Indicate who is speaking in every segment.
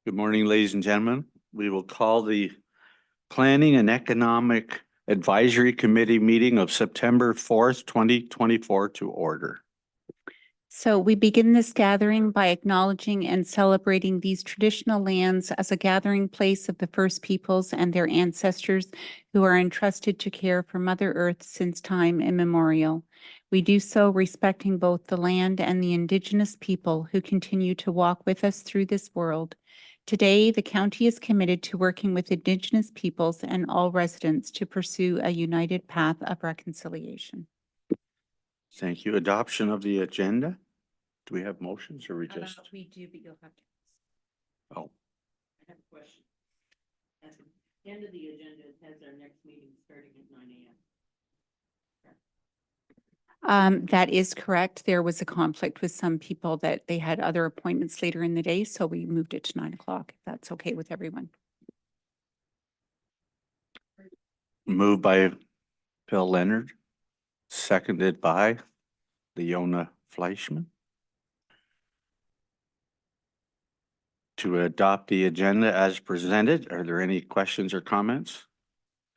Speaker 1: Good morning, ladies and gentlemen. We will call the Planning and Economic Advisory Committee meeting of September 4th, 2024 to order.
Speaker 2: So we begin this gathering by acknowledging and celebrating these traditional lands as a gathering place of the First Peoples and their ancestors who are entrusted to care for Mother Earth since time immemorial. We do so respecting both the land and the Indigenous people who continue to walk with us through this world. Today, the county is committed to working with Indigenous peoples and all residents to pursue a united path of reconciliation.
Speaker 1: Thank you. Adoption of the agenda. Do we have motions or we just?
Speaker 2: We do, but you'll have to.
Speaker 1: Oh,
Speaker 3: I have a question. At the end of the agenda, it has our next meeting starting at 9 a.m.
Speaker 2: That is correct. There was a conflict with some people that they had other appointments later in the day, so we moved it to 9 o'clock, if that's okay with everyone.
Speaker 1: moved by Phil Leonard, seconded by Leona Fleischman. To adopt the agenda as presented, are there any questions or comments?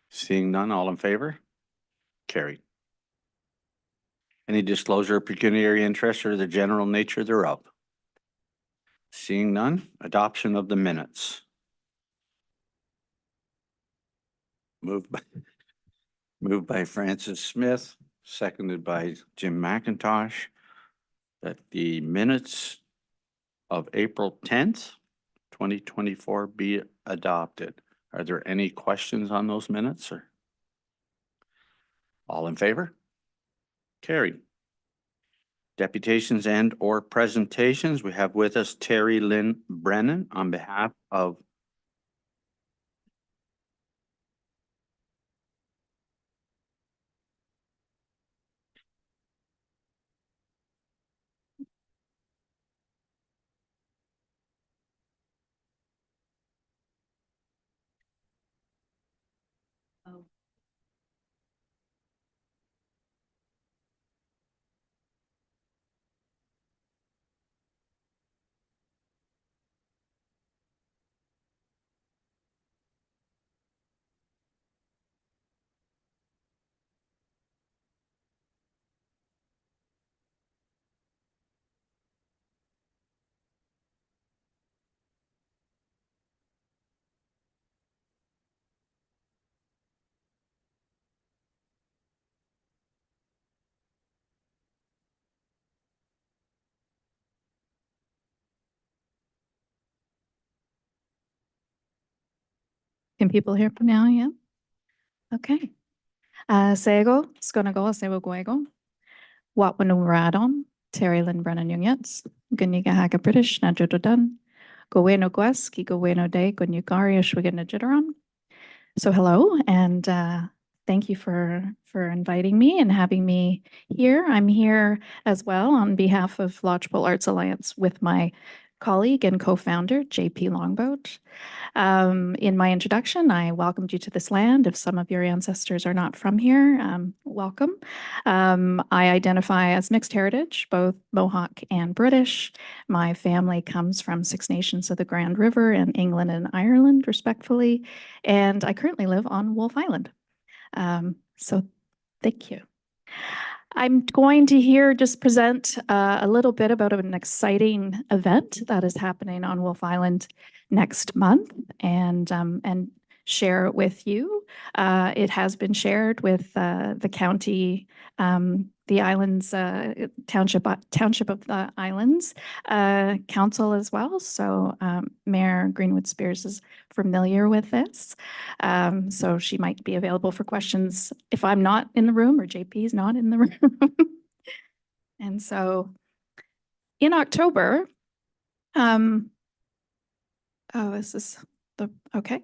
Speaker 1: Seeing none, all in favor? Carried. Any disclosure of pecuniary interest or the general nature thereof? Seeing none, adoption of the minutes. Moved by Francis Smith, seconded by Jim McIntosh, that the minutes of April 10th, 2024 be adopted. Are there any questions on those minutes or? All in favor? Carried. Deputations and or presentations. We have with us Terry Lynn Brennan on behalf of
Speaker 4: Can people hear me now? Yeah. Okay. Sego, Skonago, Sego Guego, Watwanuradon, Terry Lynn Brennan Yungets, Guniga Haga British, Najudodan, Goweno Gues, Goweno Day, Gunyugari, Shwiganajitaron. So hello, and thank you for inviting me and having me here. I'm here as well on behalf of Lodgepole Arts Alliance with my colleague and co-founder, JP Longboat. In my introduction, I welcomed you to this land. If some of your ancestors are not from here, welcome. I identify as mixed heritage, both Mohawk and British. My family comes from Six Nations of the Grand River in England and Ireland, respectfully, and I currently live on Wolf Island. So thank you. I'm going to here just present a little bit about an exciting event that is happening on Wolf Island next month and share it with you. It has been shared with the county, the islands, township of the islands council as well. So Mayor Greenwood Spears is familiar with this. So she might be available for questions if I'm not in the room or JP is not in the room. And so in October, this is okay.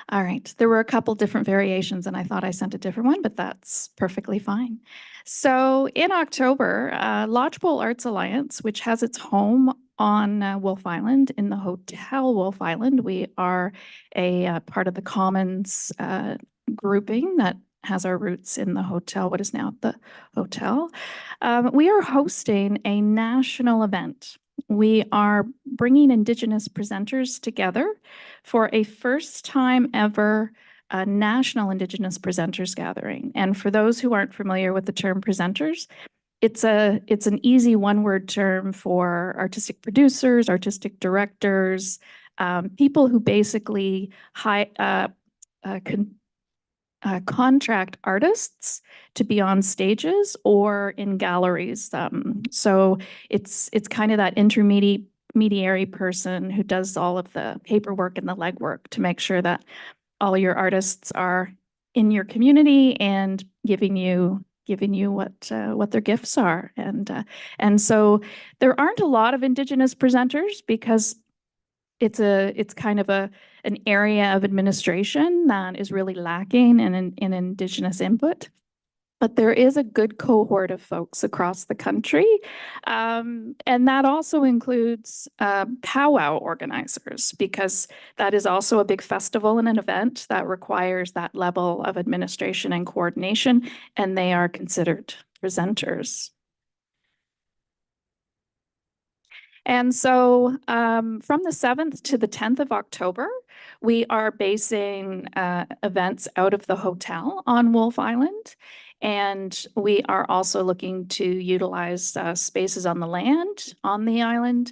Speaker 4: All right. There were a couple different variations and I thought I sent a different one, but that's perfectly fine. So in October, Lodgepole Arts Alliance, which has its home on Wolf Island in the Hotel Wolf Island, we are a part of the Commons grouping that has our roots in the hotel, what is now the hotel. We are hosting a national event we are bringing Indigenous presenters together for a first time ever National Indigenous Presenters Gathering. And for those who aren't familiar with the term presenters, it's an easy one-word term for artistic producers, artistic directors, people who basically contract artists to be on stages or in galleries. So it's kind of that intermediary person who does all of the paperwork and the legwork to make sure that all your artists are in your community and giving you what their gifts are. And so there aren't a lot of Indigenous presenters because it's kind of an area of administration that is really lacking in Indigenous input. But there is a good cohort of folks across the country. And that also includes powwow organizers, because that is also a big festival and an event that requires that level of administration and coordination, and they are considered presenters. And so from the 7th to the 10th of October, we are basing events out of the hotel on Wolf Island. And we are also looking to utilize spaces on the land on the island.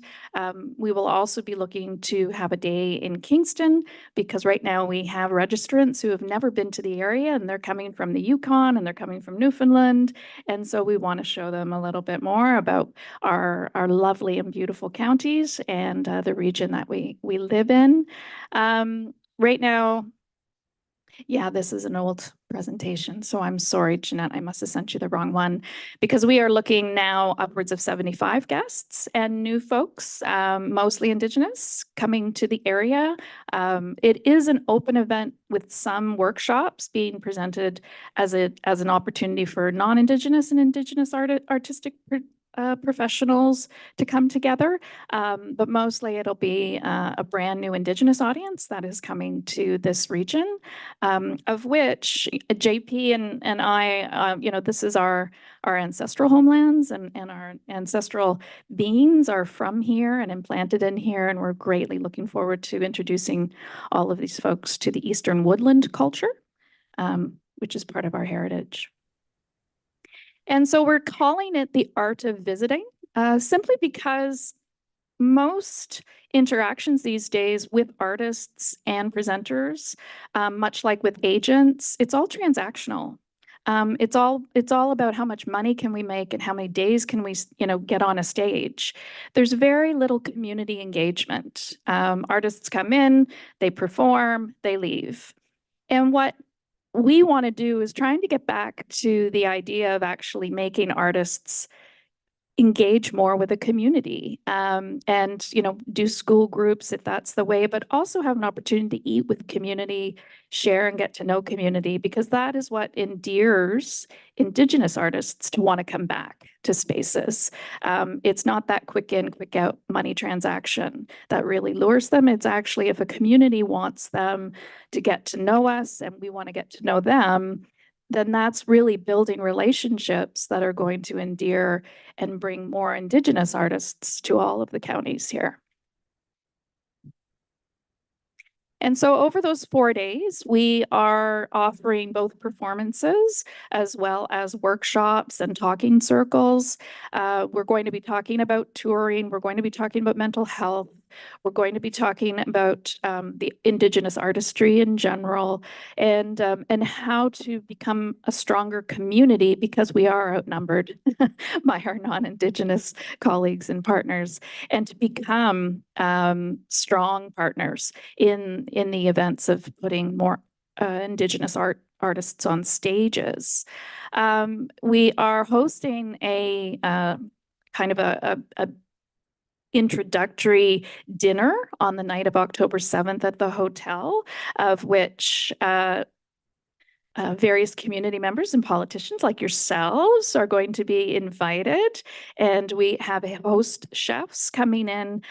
Speaker 4: We will also be looking to have a day in Kingston, because right now we have registrants who have never been to the area, and they're coming from the Yukon and they're coming from Newfoundland. And so we want to show them a little bit more about our lovely and beautiful counties and the region that we live in. Right now, yeah, this is an old presentation, so I'm sorry, Jeanette, I must have sent you the wrong one, because we are looking now upwards of 75 guests and new folks, mostly Indigenous, coming to the area. It is an open event with some workshops being presented as an opportunity for non-Indigenous and Indigenous artistic professionals to come together, but mostly it'll be a brand new Indigenous audience that is coming to this region, of which JP and I, this is our ancestral homelands, and our ancestral beings are from here and implanted in here, and we're greatly looking forward to introducing all of these folks to the Eastern Woodland culture, which is part of our heritage. And so we're calling it the art of visiting, simply because most interactions these days with artists and presenters, much like with agents, it's all transactional. It's all about how much money can we make and how many days can we, get on a stage. There's very little community engagement. Artists come in, they perform, they leave. And what we want to do is trying to get back to the idea of actually making artists engage more with the community, and do school groups if that's the way, but also have an opportunity to eat with community, share and get to know community, because that is what endears Indigenous artists to want to come back to spaces. It's not that quick in, quick out money transaction that really lures them. It's actually, if a community wants them to get to know us and we want to get to know them, then that's really building relationships that are going to endear and bring more Indigenous artists to all of the counties here. And so over those 4 days, we are offering both performances as well as workshops and talking circles. We're going to be talking about touring. We're going to be talking about mental health. We're going to be talking about the Indigenous artistry in general, and how to become a stronger community, because we are outnumbered by our non-Indigenous colleagues and partners, and to become strong partners in the events of putting more Indigenous artists on stages. We are hosting a kind of a introductory dinner on the night of October 7th at the hotel, of which various community members and politicians like yourselves are going to be invited. And we have host chefs coming in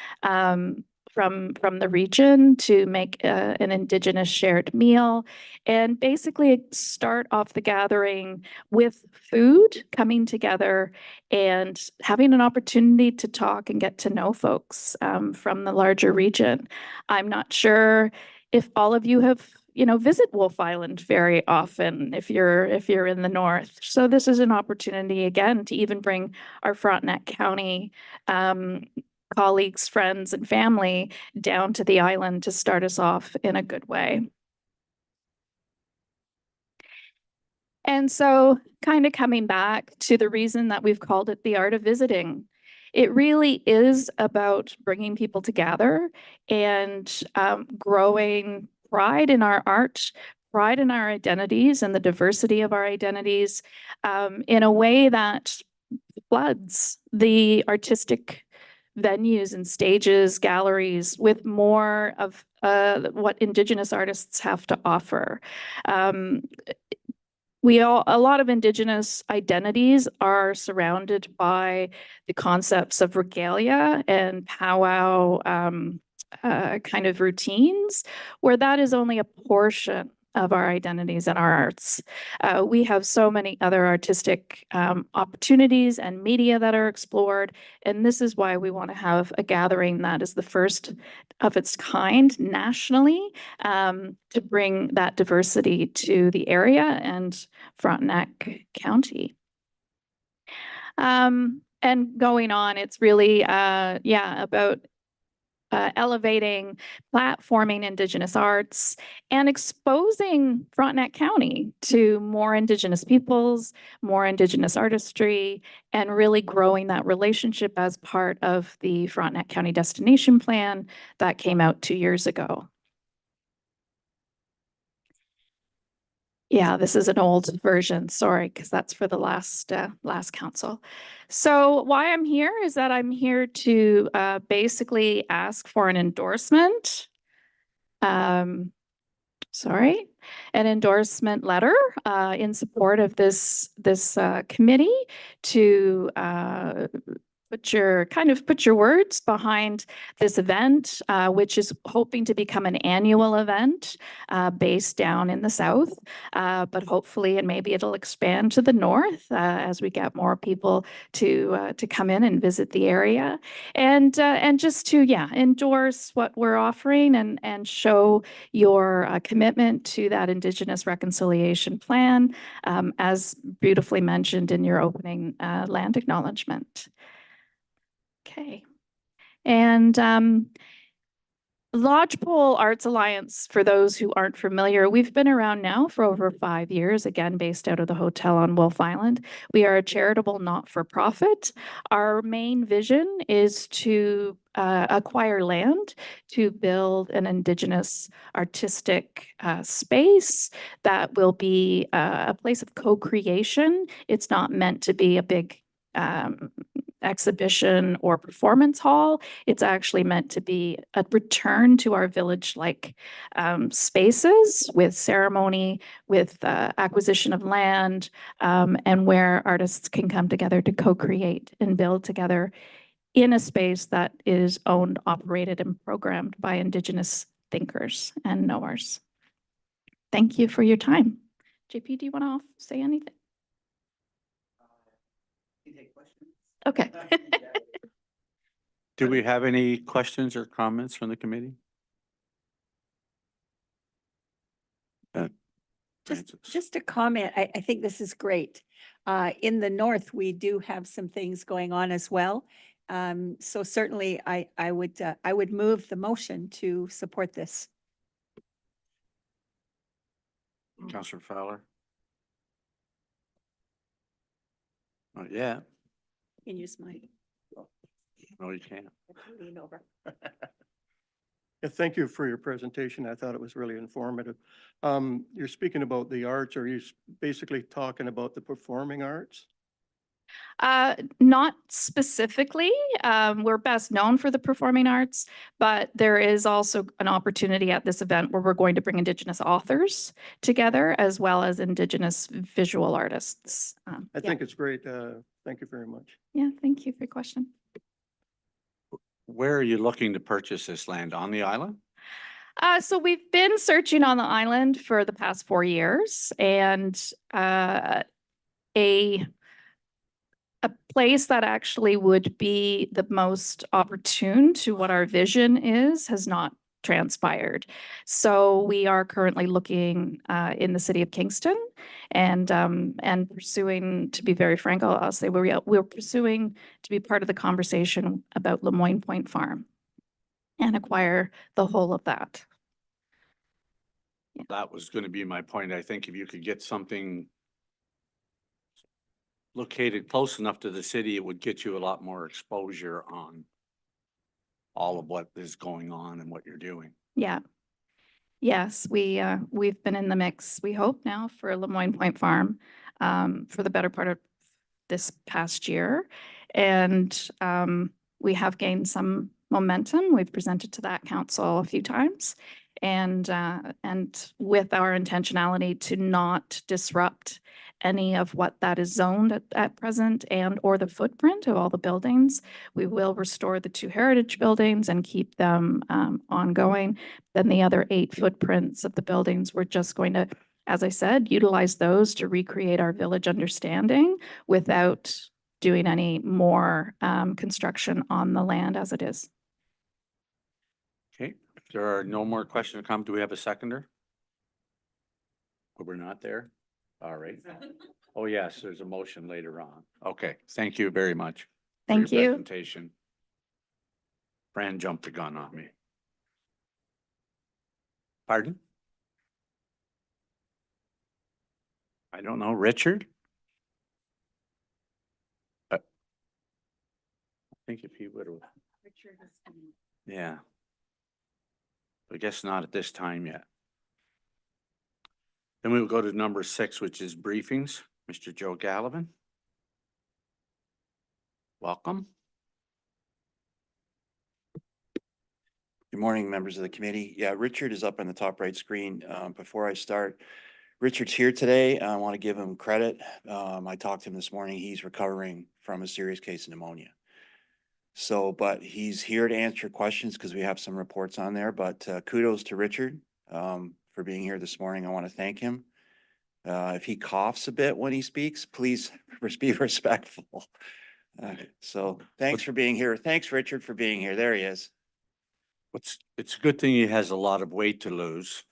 Speaker 4: from the region to make an Indigenous shared meal, and basically start off the gathering with food, coming together and having an opportunity to talk and get to know folks from the larger region. I'm not sure if all of you have, visit Wolf Island very often if you're in the north. So this is an opportunity again to even bring our Frontenac County colleagues, friends, and family down to the island to start us off in a good way. And so kind of coming back to the reason that we've called it the art of visiting. It really is about bringing people together and growing pride in our art, pride in our identities and the diversity of our identities in a way that floods the artistic venues and stages, galleries with more of what Indigenous artists have to offer. A lot of Indigenous identities are surrounded by the concepts of regalia and powwow kind of routines, where that is only a portion of our identities and our arts. We have so many other artistic opportunities and media that are explored, and this is why we want to have a gathering that is the first of its kind nationally to bring that diversity to the area and Frontenac County. And going on, it's really, about elevating, platforming Indigenous arts, and exposing Frontenac County to more Indigenous peoples, more Indigenous artistry, and really growing that relationship as part of the Frontenac County Destination Plan that came out 2 years ago. Yeah, this is an old version, sorry, because that's for the last council. So why I'm here is that I'm here to basically ask for an endorsement. An endorsement letter in support of this committee to put your words behind this event, which is hoping to become an annual event based down in the south, but hopefully, and maybe it'll expand to the north as we get more people to come in and visit the area, and just to endorse what we're offering and show your commitment to that Indigenous reconciliation plan, as beautifully mentioned in your opening land acknowledgement. Okay. And Lodgepole Arts Alliance, for those who aren't familiar, we've been around now for over 5 years, again, based out of the hotel on Wolf Island. We are a charitable not-for-profit. Our main vision is to acquire land to build an Indigenous artistic space that will be a place of co-creation. It's not meant to be a big exhibition or performance hall. It's actually meant to be a return to our village-like spaces with ceremony, with acquisition of land, and where artists can come together to co-create and build together in a space that is owned, operated, and programmed by Indigenous thinkers and knowers. Thank you for your time. JP, do you want to say anything? Okay.
Speaker 1: Do we have any questions or comments from the committee?
Speaker 5: Just a comment. I think this is great. In the north, we do have some things going on as well. So certainly I would move the motion to support this.
Speaker 1: Councillor Fowler? Not yet.
Speaker 5: You can use my
Speaker 1: No, you can't.
Speaker 5: lean over.
Speaker 6: Yeah, thank you for your presentation. I thought it was really informative. You're speaking about the arts. Are you basically talking about the performing arts?
Speaker 4: Not specifically. We're best known for the performing arts, but there is also an opportunity at this event where we're going to bring Indigenous authors together as well as Indigenous visual artists.
Speaker 6: I think it's great. Thank you very much.
Speaker 4: Yeah, thank you for your question.
Speaker 1: Where are you looking to purchase this land? On the island?
Speaker 4: So we've been searching on the island for the past 4 years, and a place that actually would be the most opportune to what our vision is has not transpired. So we are currently looking in the city of Kingston and pursuing, to be very frank, I'll say we're pursuing to be part of the conversation about Lemoyne Point Farm and acquire the whole of that.
Speaker 1: That was going to be my point. I think if you could get something located close enough to the city, it would get you a lot more exposure on all of what is going on and what you're doing.
Speaker 4: Yeah. Yes, we've been in the mix, we hope now, for Lemoyne Point Farm for the better part of this past year. And we have gained some momentum. We've presented to that council a few times. And with our intentionality to not disrupt any of what that is zoned at present and or the footprint of all the buildings, we will restore the 2 heritage buildings and keep them ongoing. Then the other 8 footprints of the buildings, we're just going to, as I said, utilize those to recreate our village understanding without doing any more construction on the land as it is.
Speaker 1: Okay, if there are no more questions to come, do we have a seconder? But we're not there? All right. Oh, yes, there's a motion later on. Okay, thank you very much. for
Speaker 4: Thank
Speaker 1: your
Speaker 4: you.
Speaker 1: Presentation. Fran jumped the gun on me. Pardon? I don't know, Richard? I think if he would have, yeah. I guess not at this time yet. Then we will go to number 6, which is briefings. Mr. Joe Gallivan. Welcome.
Speaker 7: Good morning, members of the committee. Yeah, Richard is up on the top right screen. Before I start, Richard's here today. I want to give him credit. I talked to him this morning. He's recovering from a serious case of pneumonia. So, but he's here to answer questions because we have some reports on there. But kudos to Richard for being here this morning. I want to thank him. If he coughs a bit when he speaks, please be respectful. So thanks for being here. Thanks, Richard, for being here. There he is.
Speaker 1: It's a good thing he has a lot of weight to lose.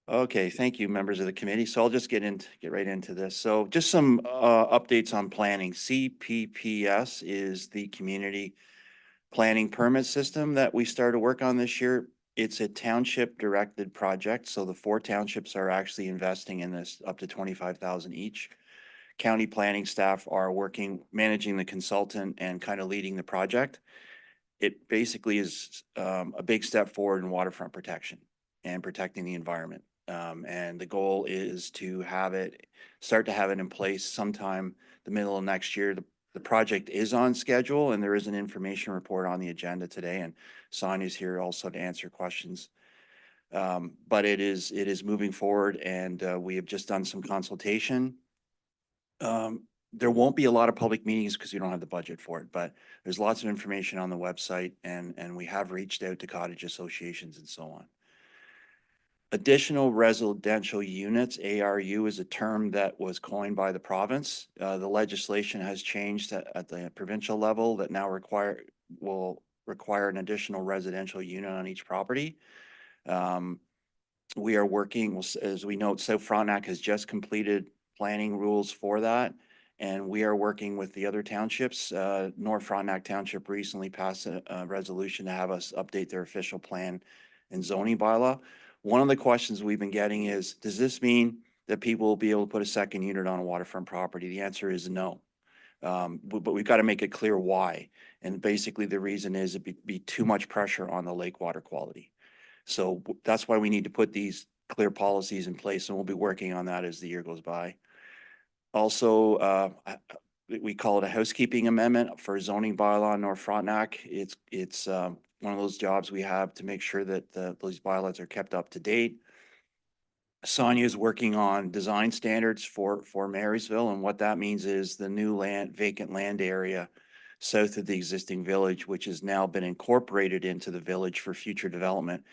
Speaker 7: Okay, thank you, members of the committee. So I'll just get right into this. So just some updates on planning. CPPS is the community planning permit system that we started work on this year. It's a township directed project. So the 4 townships are actually investing in this up to 25,000 each. County planning staff are managing the consultant and kind of leading the project. It basically is a big step forward in waterfront protection and protecting the environment. And the goal is to start to have it in place sometime the middle of next year. The project is on schedule and there is an information report on the agenda today, and Sonia's here also to answer questions. But it is moving forward, and we have just done some consultation. There won't be a lot of public meetings because we don't have the budget for it, but there's lots of information on the website, and we have reached out to cottage associations and so on. Additional residential units, ARU, is a term that was coined by the province. The legislation has changed at the provincial level that now will require an additional residential unit on each property. We are working, as we note, South Frontenac has just completed planning rules for that, and we are working with the other townships. North Frontenac Township recently passed a resolution to have us update their official plan and zoning bylaw. One of the questions we've been getting is, does this mean that people will be able to put a second unit on a waterfront property? The answer is no. But we've got to make it clear why. And basically the reason is it'd be too much pressure on the lake water quality. So that's why we need to put these clear policies in place, and we'll be working on that as the year goes by. Also, we call it a housekeeping amendment for zoning bylaw in North Frontenac. It's one of those jobs we have to make sure that those bylaws are kept up to date. Sonia is working on design standards for Marysville, and what that means is the new vacant land area south of the existing village, which has now been incorporated into the village for future development.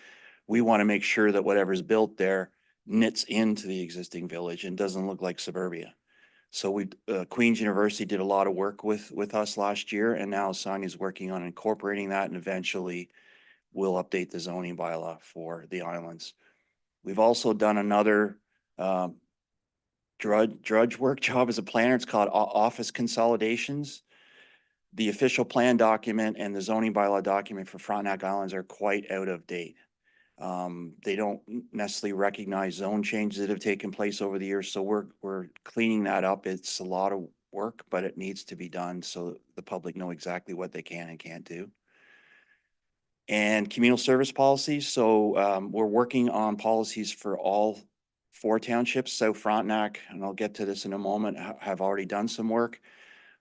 Speaker 7: We want to make sure that whatever's built there knits into the existing village and doesn't look like suburbia. So Queen's University did a lot of work with us last year, and now Sonia's working on incorporating that, and eventually we'll update the zoning bylaw for the islands. We've also done another drudge work job as a planner. It's called office consolidations. The official plan document and the zoning bylaw document for Frontenac Islands are quite out of date. They don't necessarily recognize zone changes that have taken place over the years, so we're cleaning that up. It's a lot of work, but it needs to be done so the public know exactly what they can and can't do. And communal service policies. So we're working on policies for all 4 townships. South Frontenac, and I'll get to this in a moment, have already done some work.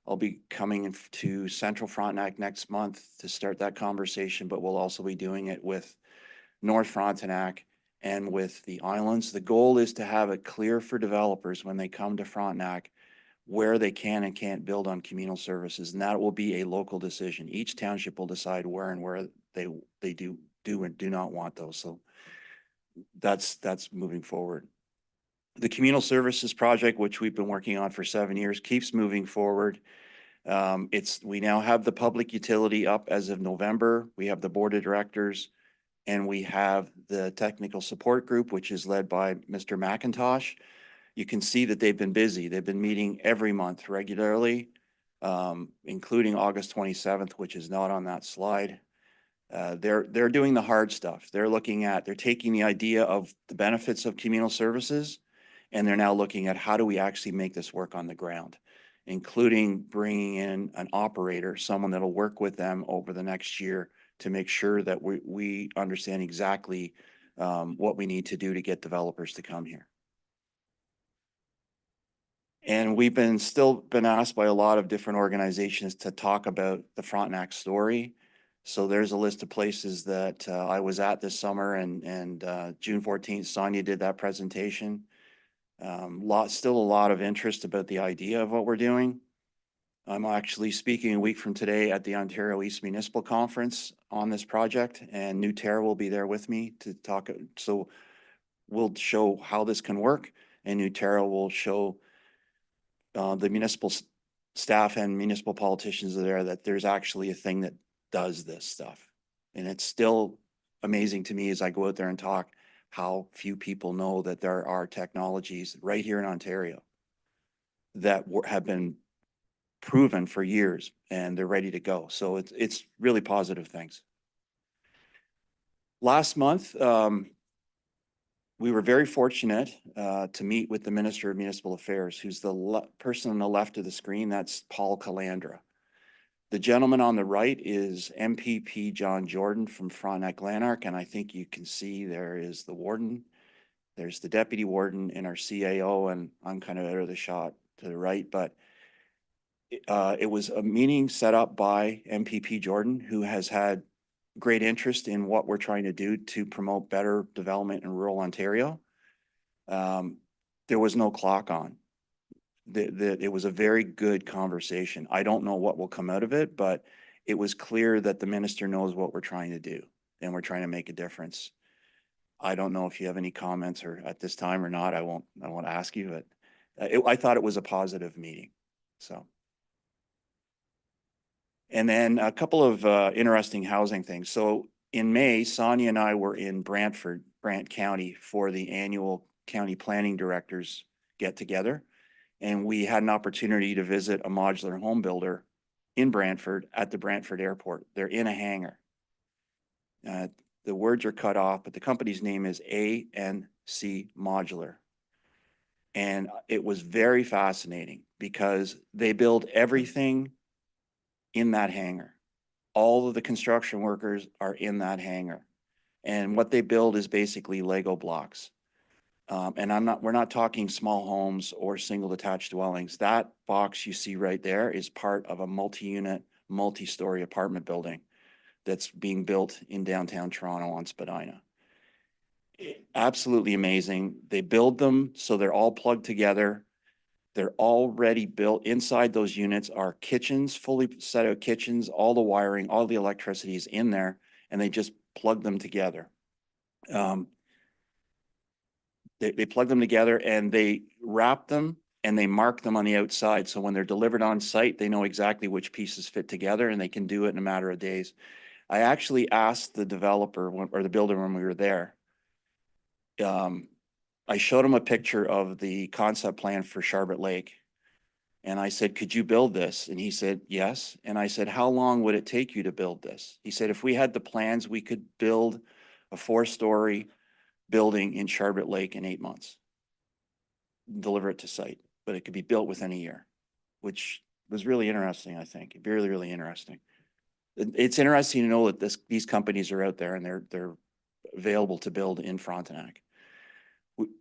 Speaker 7: I'll be coming to Central Frontenac next month to start that conversation, but we'll also be doing it with North Frontenac and with the islands. The goal is to have it clear for developers when they come to Frontenac where they can and can't build on communal services, and that will be a local decision. Each township will decide where and where they do and do not want those. So that's moving forward. The communal services project, which we've been working on for 7 years, keeps moving forward. We now have the public utility up as of November. We have the board of directors, and we have the technical support group, which is led by Mr. McIntosh. You can see that they've been busy. They've been meeting every month regularly, including August 27th, which is not on that slide. They're doing the hard stuff. They're taking the idea of the benefits of communal services, and they're now looking at how do we actually make this work on the ground, including bringing in an operator, someone that'll work with them over the next year to make sure that we understand exactly what we need to do to get developers to come here. And we've still been asked by a lot of different organizations to talk about the Frontenac story. So there's a list of places that I was at this summer, and June 14th, Sonia did that presentation. Still a lot of interest about the idea of what we're doing. I'm actually speaking a week from today at the Ontario East Municipal Conference on this project, and Newterra will be there with me to talk. So we'll show how this can work, and Newterra will show the municipal staff and municipal politicians there that there's actually a thing that does this stuff. And it's still amazing to me as I go out there and talk how few people know that there are technologies right here in Ontario that have been proven for years and they're ready to go. So it's really positive things. Last month, we were very fortunate to meet with the Minister of Municipal Affairs, who's the person on the left of the screen. That's Paul Calandra. The gentleman on the right is MPP John Jordan from Frontenac-Lanark, and I think you can see there is the warden. There's the deputy warden and our CAO, and I'm kind of out of the shot to the right, but it was a meeting set up by MPP Jordan, who has had great interest in what we're trying to do to promote better development in rural Ontario. There was no clock on. It was a very good conversation. I don't know what will come out of it, but it was clear that the minister knows what we're trying to do and we're trying to make a difference. I don't know if you have any comments or at this time or not. I won't ask you, but I thought it was a positive meeting. So. And then a couple of interesting housing things. So in May, Sonia and I were in Brant County for the annual county planning directors get together. And we had an opportunity to visit a modular home builder in Brantford at the Brantford Airport. They're in a hangar. The words are cut off, but the company's name is ANC Modular. And it was very fascinating because they build everything in that hangar. All of the construction workers are in that hangar. And what they build is basically Lego blocks. And we're not talking small homes or single detached dwellings. That box you see right there is part of a multi-unit, multi-story apartment building that's being built in downtown Toronto on Spadina. Absolutely amazing. They build them so they're all plugged together. They're already built. Inside those units are kitchens, fully set out kitchens, all the wiring, all the electricity is in there, and they just plug them together. They plug them together and they wrap them and they mark them on the outside. So when they're delivered on site, they know exactly which pieces fit together and they can do it in a matter of days. I actually asked the developer or the builder when we were there. I showed him a picture of the concept plan for Charbet Lake. And I said, could you build this? And he said, yes. And I said, how long would it take you to build this? He said, if we had the plans, we could build a 4-story building in Charbet Lake in 8 months. Deliver it to site, but it could be built within a year, which was really interesting, I think. Really, really interesting. It's interesting to know that these companies are out there and they're available to build in Frontenac.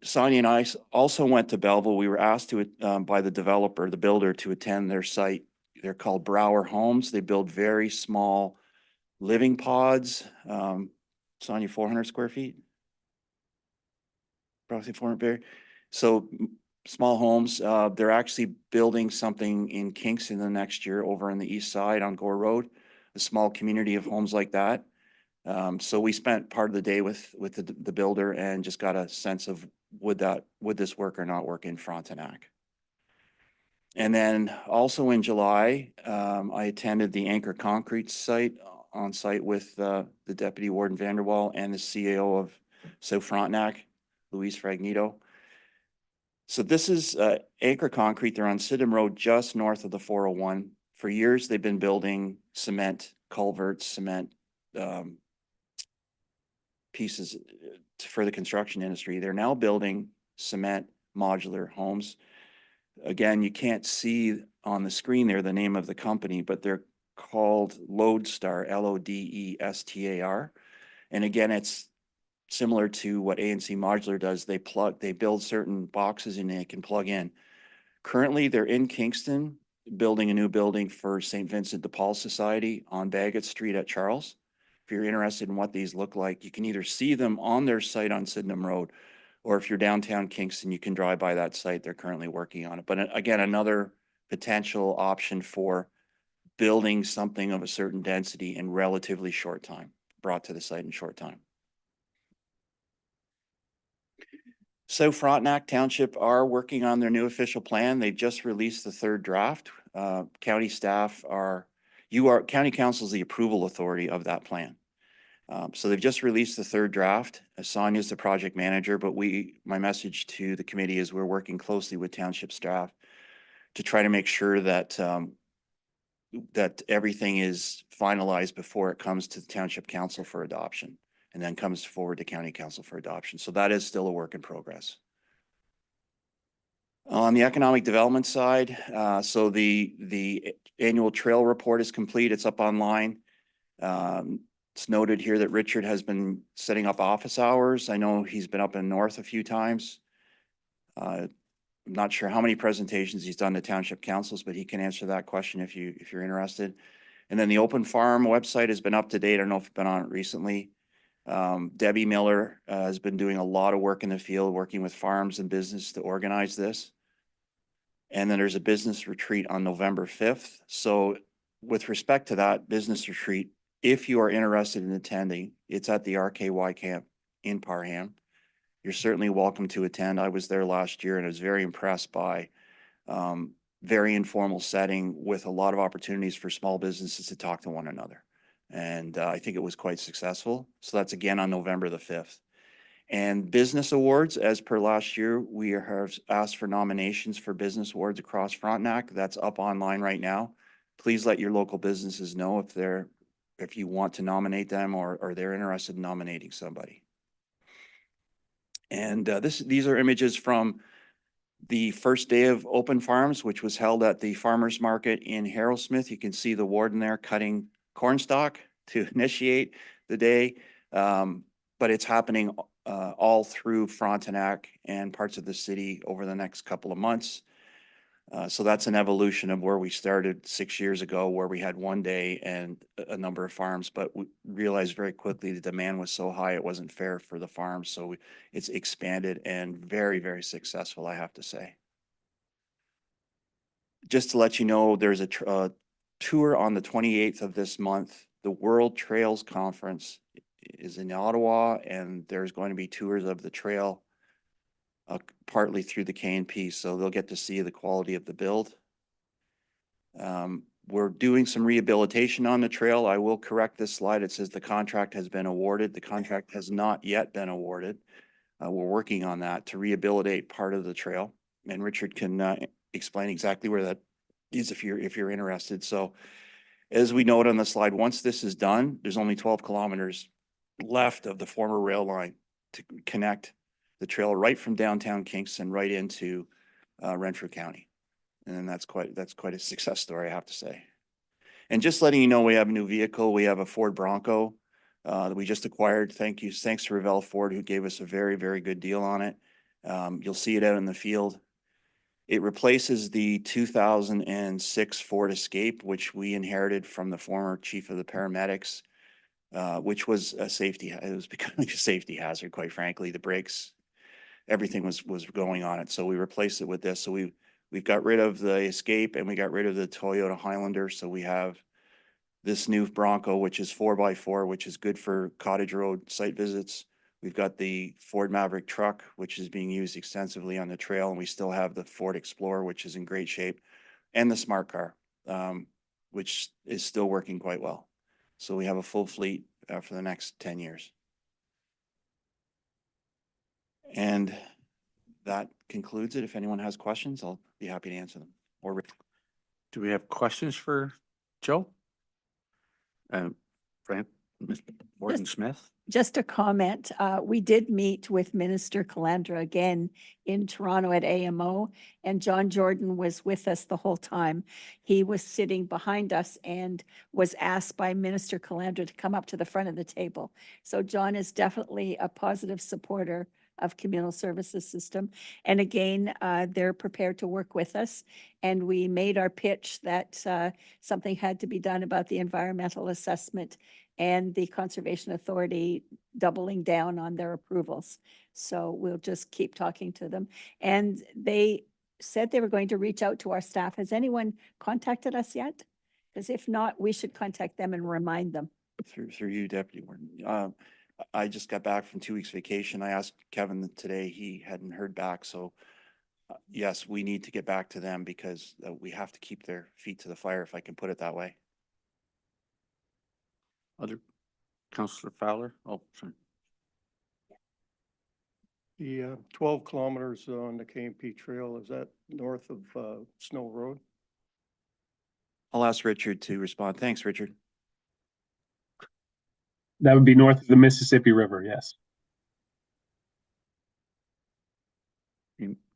Speaker 7: Sonia and I also went to Belleville. We were asked to by the developer, the builder, to attend their site. They're called Brower Homes. They build very small living pods. Sonia, 400 square feet? Approximately 400. So small homes. They're actually building something in Kingston the next year over on the east side on Gore Road, a small community of homes like that. So we spent part of the day with the builder and just got a sense of would this work or not work in Frontenac. And then also in July, I attended the Anchor Concrete site on site with the Deputy Warden Vanderwall and the CEO of South Frontenac, Luis Fragnito. So this is Anchor Concrete. They're on Sydenham Road, just north of the 401. For years, they've been building cement culverts, cement pieces for the construction industry. They're now building cement modular homes. Again, you can't see on the screen there the name of the company, but they're called Lodestar, Lodestar. And again, it's similar to what ANC Modular does. They build certain boxes and they can plug in. Currently, they're in Kingston building a new building for St. Vincent de Paul Society on Bagot Street at Charles. If you're interested in what these look like, you can either see them on their site on Sydenham Road, or if you're downtown Kingston, you can drive by that site. They're currently working on it. But again, another potential option for building something of a certain density in relatively short time, brought to the site in short time. South Frontenac Township are working on their new official plan. They just released the 3rd draft. County staff county council is the approval authority of that plan. So they've just released the 3rd draft. Sonia is the project manager, but my message to the committee is we're working closely with township staff to try to make sure that that everything is finalized before it comes to the township council for adoption, and then comes forward to county council for adoption. So that is still a work in progress. On the economic development side, so the annual trail report is complete. It's up online. It's noted here that Richard has been setting up office hours. I know he's been up in North a few times. I'm not sure how many presentations he's done to township councils, but he can answer that question if you're interested. And then the Open Farm website has been up to date. I don't know if you've been on it recently. Debbie Miller has been doing a lot of work in the field, working with farms and business to organize this. And then there's a business retreat on November 5th. So with respect to that business retreat, if you are interested in attending, it's at the RKY camp in Parham. You're certainly welcome to attend. I was there last year and I was very impressed by very informal setting with a lot of opportunities for small businesses to talk to one another. And I think it was quite successful. So that's again on November the 5th. And business awards, as per last year, we have asked for nominations for business awards across Frontenac. That's up online right now. Please let your local businesses know if you want to nominate them or they're interested in nominating somebody. And these are images from the first day of Open Farms, which was held at the farmers market in Harrowsmith. You can see the warden there cutting cornstalk to initiate the day. But it's happening all through Frontenac and parts of the city over the next couple of months. So that's an evolution of where we started 6 years ago, where we had one day and a number of farms, but we realized very quickly the demand was so high, it wasn't fair for the farms. So it's expanded and very, very successful, I have to say. Just to let you know, there's a tour on the 28th of this month. The World Trails Conference is in Ottawa, and there's going to be tours of the trail partly through the KNP, so they'll get to see the quality of the build. We're doing some rehabilitation on the trail. I will correct this slide. It says the contract has been awarded. The contract has not yet been awarded. We're working on that to rehabilitate part of the trail, and Richard can explain exactly where that is if you're interested. So as we note on the slide, once this is done, there's only 12 kilometers left of the former rail line to connect the trail right from downtown Kingston right into Renfrew County. And that's quite a success story, I have to say. And just letting you know, we have a new vehicle. We have a Ford Bronco that we just acquired. Thanks to Revell Ford, who gave us a very, very good deal on it. You'll see it out in the field. It replaces the 2006 Ford Escape, which we inherited from the former chief of the paramedics, which was it was becoming a safety hazard, quite frankly. The brakes, everything was going on it. So we replaced it with this. So we've got rid of the Escape and we got rid of the Toyota Highlander. So we have this new Bronco, which is 4x4, which is good for Cottage Road site visits. We've got the Ford Maverick truck, which is being used extensively on the trail. And we still have the Ford Explorer, which is in great shape, and the Smart Car, which is still working quite well. So we have a full fleet for the next 10 years. And that concludes it. If anyone has questions, I'll be happy to answer them. Or
Speaker 1: Do we have questions for Joe? Fran, Ms. Morton Smith?
Speaker 5: Just a comment, we did meet with Minister Calandra again in Toronto at AMO, and John Jordan was with us the whole time. He was sitting behind us and was asked by Minister Calandra to come up to the front of the table. So John is definitely a positive supporter of communal services system. And again, they're prepared to work with us. And we made our pitch that something had to be done about the environmental assessment and the Conservation Authority doubling down on their approvals. So we'll just keep talking to them. And they said they were going to reach out to our staff. Has anyone contacted us yet? Because if not, we should contact them and remind them.
Speaker 7: through you, Deputy Warden. I just got back from 2 weeks vacation. I asked Kevin today, he hadn't heard back. So yes, we need to get back to them because we have to keep their feet to the fire, if I can put it that way.
Speaker 1: Other, Councillor Fowler? Oh, sorry.
Speaker 6: The 12 kilometers on the KMP Trail, is that north of Snow Road?
Speaker 7: I'll ask Richard to respond. Thanks, Richard.
Speaker 8: That would be north of the Mississippi River, yes.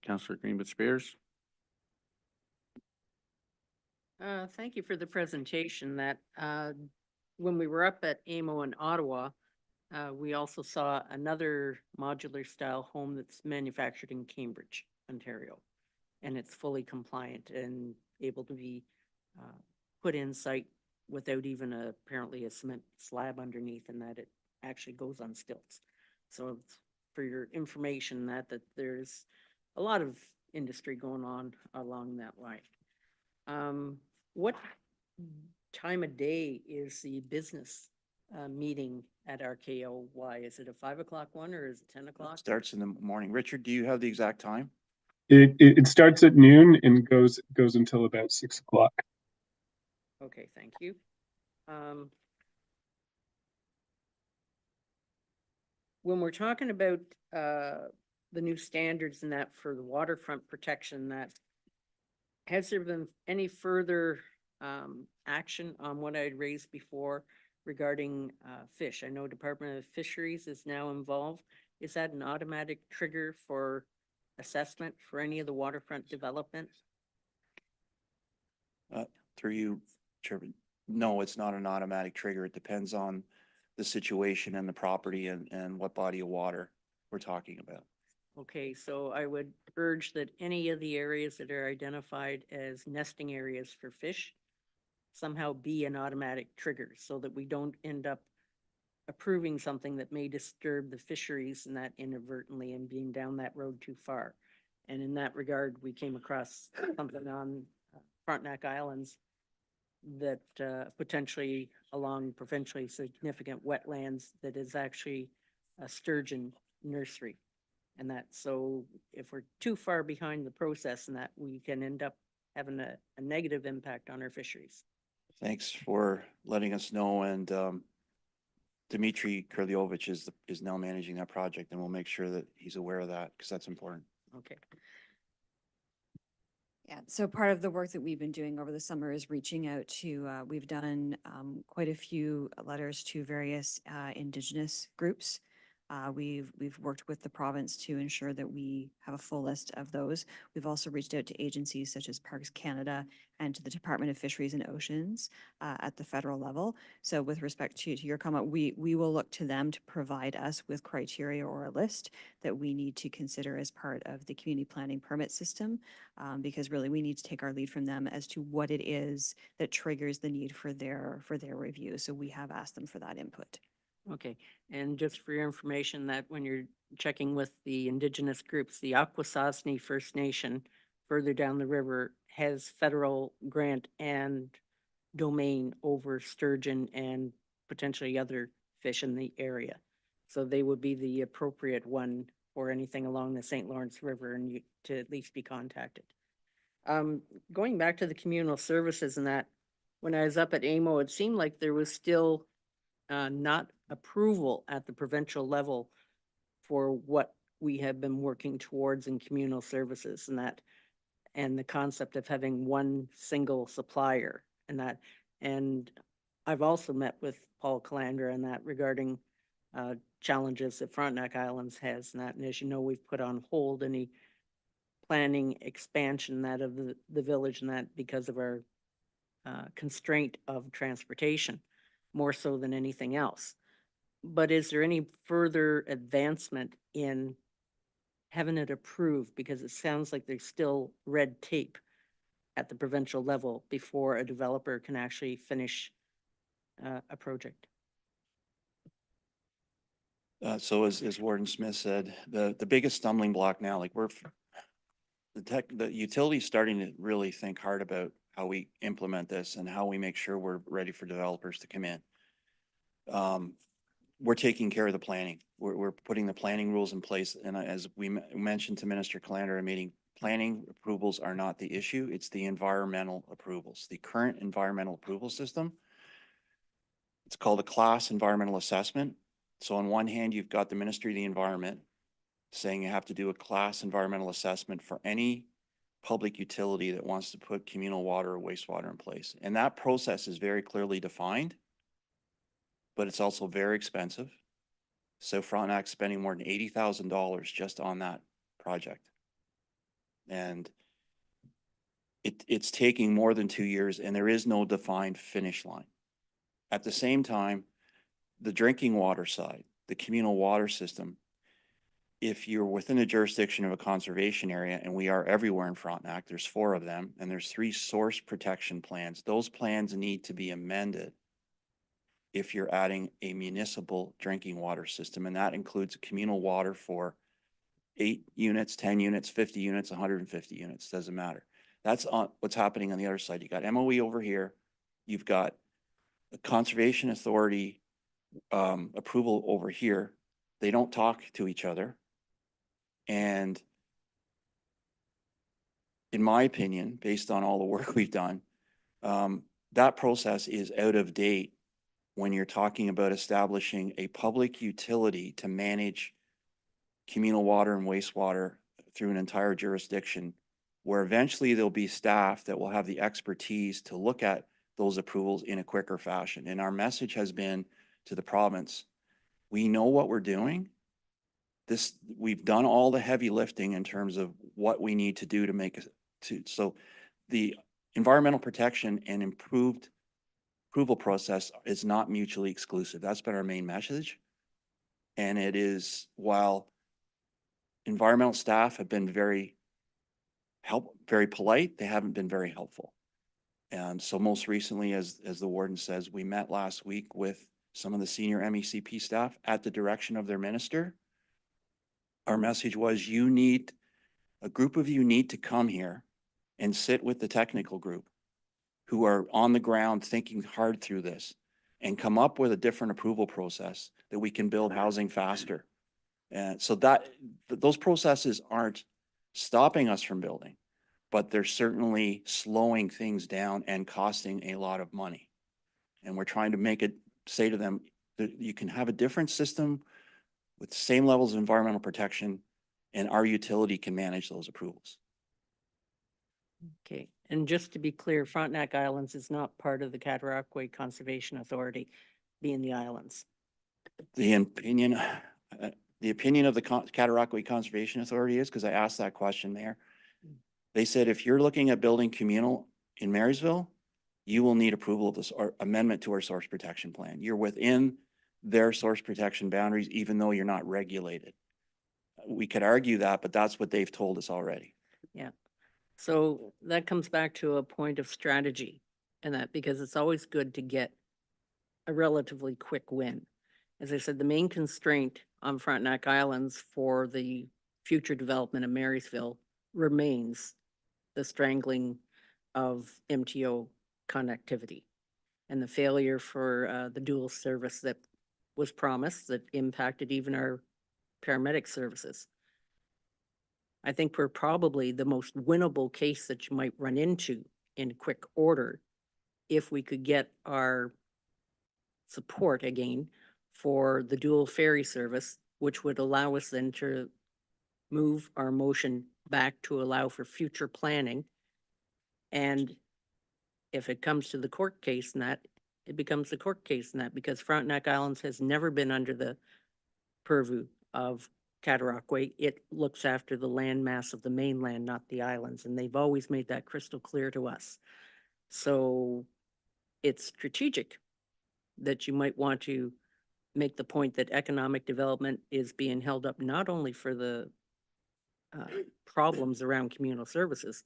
Speaker 1: Councillor Greenwood Spears?
Speaker 3: Thank you for the presentation. That when we were up at AMO in Ottawa, we also saw another modular style home that's manufactured in Cambridge, Ontario. And it's fully compliant and able to be put in site without even apparently a cement slab underneath, and that it actually goes on stilts. So it's for your information that there's a lot of industry going on along that line. What time of day is the business meeting at RKOY? Is it a 5 o'clock one or is it 10 o'clock?
Speaker 7: Starts in the morning. Richard, do you have the exact time?
Speaker 8: It starts at noon and goes until about 6 o'clock.
Speaker 3: Okay, thank you. When we're talking about the new standards and that for the waterfront protection, that has there been any further action on what I'd raised before regarding fish? I know Department of Fisheries is now involved. Is that an automatic trigger for assessment for any of the waterfront development?
Speaker 7: Through you, Chairman. No, it's not an automatic trigger. It depends on the situation and the property and what body of water we're talking about.
Speaker 3: Okay, so I would urge that any of the areas that are identified as nesting areas for fish somehow be an automatic trigger so that we don't end up approving something that may disturb the fisheries and that inadvertently and being down that road too far. And in that regard, we came across something on Frontenac Islands that potentially along provincially significant wetlands that is actually a sturgeon nursery. And that, so if we're too far behind the process and that, we can end up having a negative impact on our fisheries.
Speaker 7: Thanks for letting us know, and Dmitry Kurlyovich is now managing that project, and we'll make sure that he's aware of that, because that's important.
Speaker 3: Okay.
Speaker 9: Yeah, so part of the work that we've been doing over the summer is reaching out to, we've done quite a few letters to various Indigenous groups. We've worked with the province to ensure that we have a full list of those. We've also reached out to agencies such as Parks Canada and to the Department of Fisheries and Oceans at the federal level. So with respect to your comment, we will look to them to provide us with criteria or a list that we need to consider as part of the community planning permit system, because really we need to take our lead from them as to what it is that triggers the need for their review. So we have asked them for that input.
Speaker 3: Okay, and just for your information, that when you're checking with the Indigenous groups, the Akwesasne First Nation further down the river has federal grant and domain over sturgeon and potentially other fish in the area. So they would be the appropriate one for anything along the St. Lawrence River and you to at least be contacted. Going back to the communal services and that, when I was up at AMO, it seemed like there was still not approval at the provincial level for what we have been working towards in communal services and that, and the concept of having one single supplier and that. And I've also met with Paul Calandra and that regarding challenges that Frontenac Islands has and that. And as you know, we've put on hold any planning expansion that of the village and that because of our constraint of transportation, more so than anything else. But is there any further advancement in having it approved? Because it sounds like there's still red tape at the provincial level before a developer can actually finish a project.
Speaker 7: So as Warden Smith said, the biggest stumbling block now, like the utility's starting to really think hard about how we implement this and how we make sure we're ready for developers to come in. We're taking care of the planning. We're putting the planning rules in place. And as we mentioned to Minister Calandra in a meeting, planning approvals are not the issue. It's the environmental approvals. The current environmental approval system, it's called a class environmental assessment. So on one hand, you've got the Ministry of the Environment saying you have to do a class environmental assessment for any public utility that wants to put communal water or wastewater in place. And that process is very clearly defined, but it's also very expensive. So Frontenac's spending more than $80,000 just on that project. And it's taking more than 2 years and there is no defined finish line. At the same time, the drinking water side, the communal water system, if you're within the jurisdiction of a conservation area, and we are everywhere in Frontenac, there's 4 of them, and there's 3 source protection plans. Those plans need to be amended if you're adding a municipal drinking water system, and that includes communal water for 8 units, 10 units, 50 units, 150 units, doesn't matter. That's on what's happening on the other side. You got MOE over here, you've got the Conservation Authority approval over here. They don't talk to each other. And in my opinion, based on all the work we've done, that process is out of date when you're talking about establishing a public utility to manage communal water and wastewater through an entire jurisdiction, where eventually there'll be staff that will have the expertise to look at those approvals in a quicker fashion. And our message has been to the province, we know what we're doing. We've done all the heavy lifting in terms of what we need to do to make so the environmental protection and improved approval process is not mutually exclusive. That's been our main message. And it is, while environmental staff have been very polite. They haven't been very helpful. And so most recently, as the warden says, we met last week with some of the senior MECP staff at the direction of their minister. Our message was, a group of you need to come here and sit with the technical group who are on the ground thinking hard through this and come up with a different approval process that we can build housing faster. And so those processes aren't stopping us from building, but they're certainly slowing things down and costing a lot of money. And we're trying to say to them that you can have a different system with the same levels of environmental protection, and our utility can manage those approvals.
Speaker 3: Okay, and just to be clear, Frontenac Islands is not part of the Cataraqui Conservation Authority, being the islands.
Speaker 7: The opinion of the Cataraqui Conservation Authority is, because I asked that question there. They said, if you're looking at building communal in Marysville, you will need approval of this or amendment to our source protection plan. You're within their source protection boundaries, even though you're not regulated. We could argue that, but that's what they've told us already.
Speaker 3: Yeah. So that comes back to a point of strategy, and that because it's always good to get a relatively quick win. As I said, the main constraint on Frontenac Islands for the future development of Marysville remains the strangling of MTO connectivity and the failure for the dual service that was promised that impacted even our paramedic services. I think we're probably the most winnable case that you might run into in quick order if we could get our support again for the dual ferry service, which would allow us then to move our motion back to allow for future planning. And if it comes to the court case and that, it becomes the court case and that, because Frontenac Islands has never been under the purview of Cataraqui. It looks after the landmass of the mainland, not the islands, and they've always made that crystal clear to us. So it's strategic that you might want to make the point that economic development is being held up not only for the problems around communal services,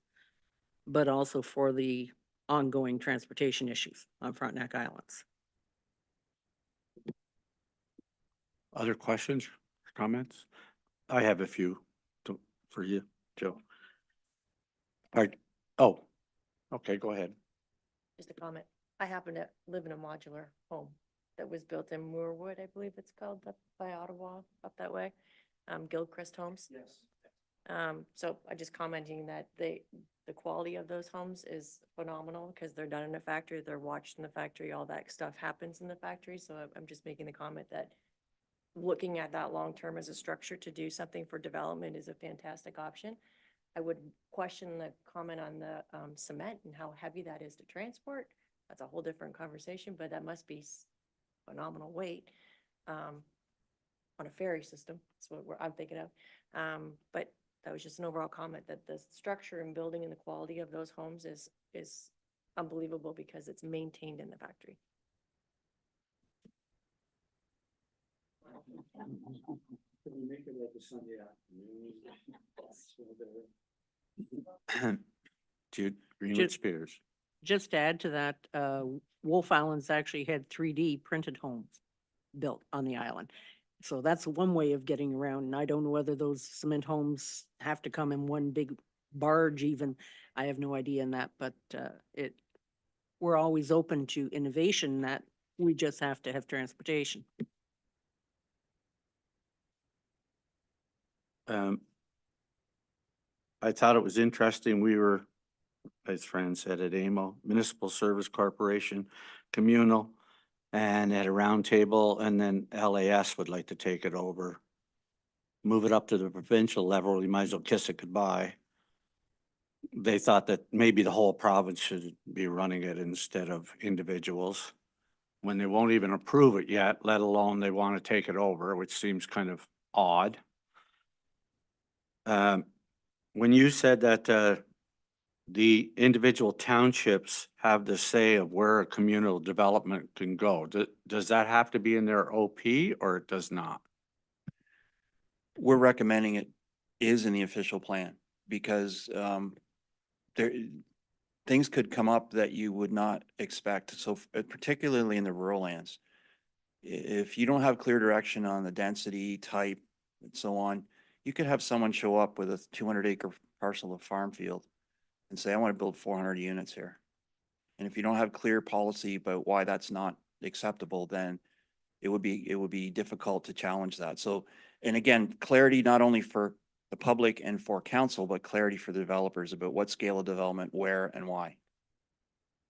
Speaker 3: but also for the ongoing transportation issues on Frontenac Islands.
Speaker 1: Other questions, or comments? I have a few for you, Joe. Oh, okay, go ahead.
Speaker 10: Just a comment. I happen to live in a modular home that was built in Moorwood, I believe it's called, up by Ottawa, up that way. Gilchrist Homes.
Speaker 7: Yes.
Speaker 10: So I just commenting that the quality of those homes is phenomenal because they're done in a factory, they're watched in the factory, all that stuff happens in the factory. So I'm just making the comment that looking at that long-term as a structure to do something for development is a fantastic option. I would question the comment on the cement and how heavy that is to transport. That's a whole different conversation, but that must be phenomenal weight on a ferry system. That's what I'm thinking of. But that was just an overall comment that the structure and building and the quality of those homes is unbelievable because it's maintained in the factory.
Speaker 1: Jude Greenwood
Speaker 3: Ju-
Speaker 1: Spears.
Speaker 3: Just to add to that, Wolf Islands actually had 3D printed homes built on the island. So that's one way of getting around. And I don't know whether those cement homes have to come in one big barge even. I have no idea in that, but we're always open to innovation that we just have to have transportation.
Speaker 1: I thought it was interesting. We were, as Fran said, at AMO, Municipal Service Corporation, communal, and at a round table, and then LAS would like to take it over. Move it up to the provincial level, you might as well kiss it goodbye. They thought that maybe the whole province should be running it instead of individuals. When they won't even approve it yet, let alone they want to take it over, which seems kind of odd. When you said that the individual townships have the say of where a communal development can go, does that have to be in their OP or it does not?
Speaker 7: We're recommending it is in the official plan because there, things could come up that you would not expect. So particularly in the rural lands, if you don't have clear direction on the density type and so on, you could have someone show up with a 200-acre parcel of farm field and say, I want to build 400 units here. And if you don't have clear policy about why that's not acceptable, then it would be difficult to challenge that. So, and again, clarity not only for the public and for council, but clarity for the developers about what scale of development, where and why.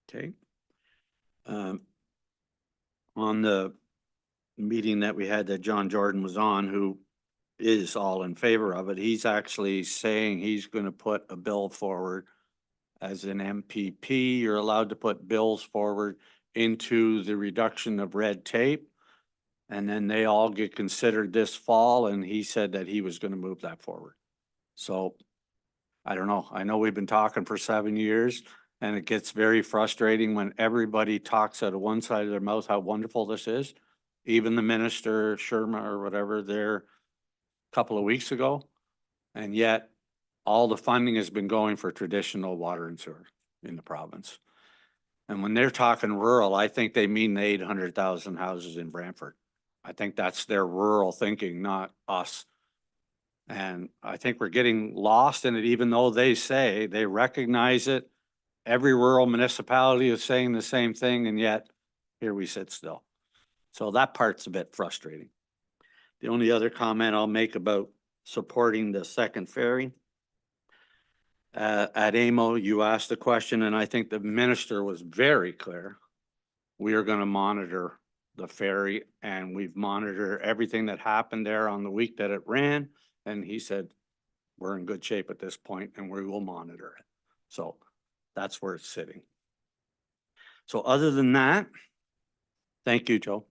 Speaker 1: Okay. On the meeting that we had that John Jordan was on, who is all in favor of it, he's actually saying he's going to put a bill forward as an MPP. You're allowed to put bills forward into the reduction of red tape. And then they all get considered this fall, and he said that he was going to move that forward. So I don't know. I know we've been talking for 7 years, and it gets very frustrating when everybody talks out of one side of their mouth how wonderful this is. Even the minister, Sherma or whatever, there a couple of weeks ago. And yet all the funding has been going for traditional water and sewer in the province. And when they're talking rural, I think they mean the 800,000 houses in Brantford. I think that's their rural thinking, not us. And I think we're getting lost in it, even though they say they recognize it. Every rural municipality is saying the same thing, and yet here we sit still. So that part's a bit frustrating. The only other comment I'll make about supporting the second ferry. At AMO, you asked the question, and I think the minister was very clear. We are going to monitor the ferry, and we've monitored everything that happened there on the week that it ran. And he said, we're in good shape at this point and we will monitor it. So that's where it's sitting. So other than that, thank you, Joe.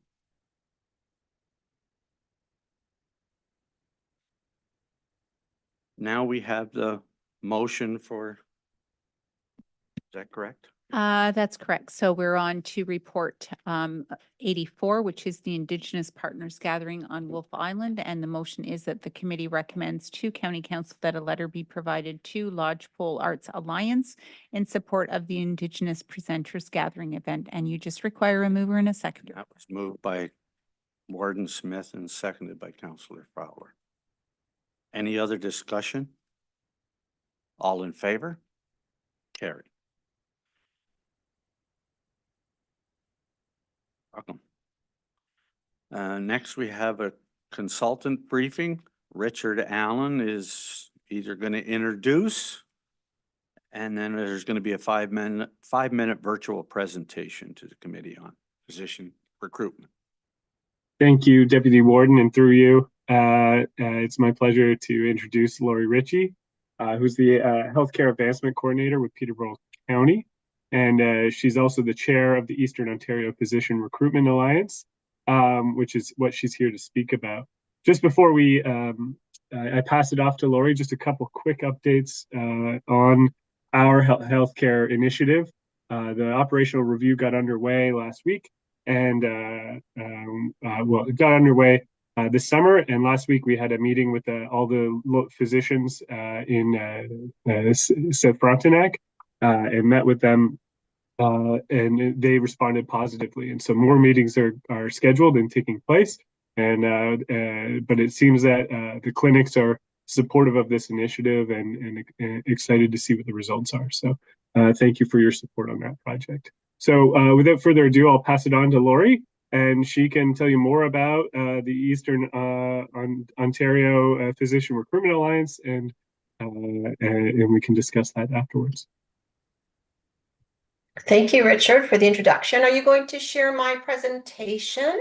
Speaker 1: Now we have the motion for, is that correct?
Speaker 2: That's correct. So we're on to report 84, which is the Indigenous Partners Gathering on Wolf Island. And the motion is that the committee recommends to County Council that a letter be provided to Lodgepole Arts Alliance in support of the Indigenous Presenters Gathering event. And you just require a mover and a seconder.
Speaker 1: That was moved by Warden Smith and seconded by Councillor Fowler. Any other discussion? All in favor? Carry. Welcome. Next, we have a consultant briefing. Richard Allen is either going to introduce, and then there's going to be a 5-minute virtual presentation to the committee on physician recruitment.
Speaker 8: Thank you, Deputy Warden, and through you, it's my pleasure to introduce Lori Ritchie, who's the Healthcare Advancement Coordinator with Peterborough County. And she's also the chair of the Eastern Ontario Physician Recruitment Alliance, which is what she's here to speak about. Just before I pass it off to Lori, just a couple quick updates on our healthcare initiative. The operational review got underway last week, and well, it got underway this summer. And last week we had a meeting with all the physicians in South Frontenac. And met with them, and they responded positively. And so more meetings are scheduled and taking place. And but it seems that the clinics are supportive of this initiative and excited to see what the results are. So thank you for your support on that project. So without further ado, I'll pass it on to Lori, and she can tell you more about the Eastern Ontario Physician Recruitment Alliance, and we can discuss that afterwards.
Speaker 11: Thank you, Richard, for the introduction. Are you going to share my presentation?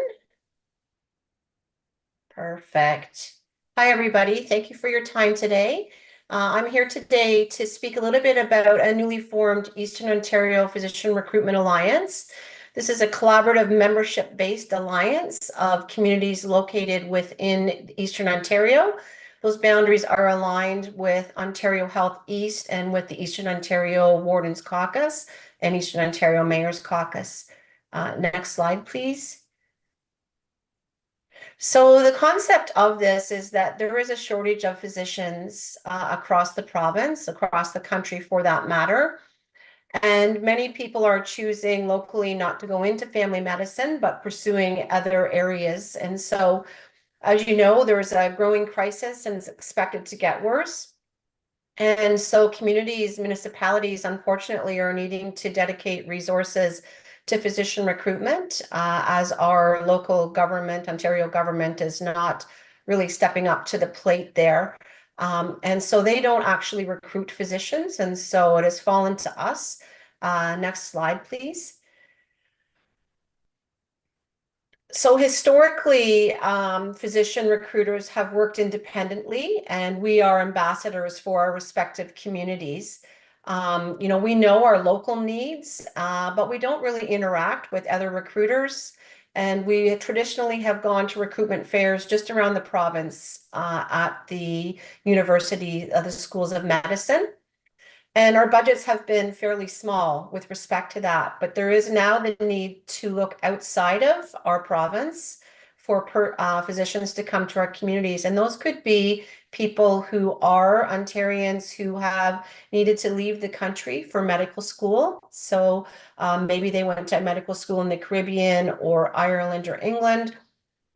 Speaker 11: Perfect. Hi, everybody. Thank you for your time today. I'm here today to speak a little bit about a newly formed Eastern Ontario Physician Recruitment Alliance. This is a collaborative membership-based alliance of communities located within Eastern Ontario. Those boundaries are aligned with Ontario Health East and with the Eastern Ontario Wardens Caucus and Eastern Ontario Mayor's Caucus. Next slide, please. So the concept of this is that there is a shortage of physicians across the province, across the country for that matter. And many people are choosing locally not to go into family medicine, but pursuing other areas. And so, as you know, there is a growing crisis and it's expected to get worse. And so communities, municipalities, unfortunately, are needing to dedicate resources to physician recruitment, as our local government, Ontario government, is not really stepping up to the plate there. And so they don't actually recruit physicians, and so it has fallen to us. Next slide, please. So historically, physician recruiters have worked independently, and we are ambassadors for our respective communities. We know our local needs, but we don't really interact with other recruiters. And we traditionally have gone to recruitment fairs just around the province at the university, the schools of medicine. And our budgets have been fairly small with respect to that, but there is now the need to look outside of our province for physicians to come to our communities. And those could be people who are Ontarians who have needed to leave the country for medical school. So maybe they went to medical school in the Caribbean or Ireland or England.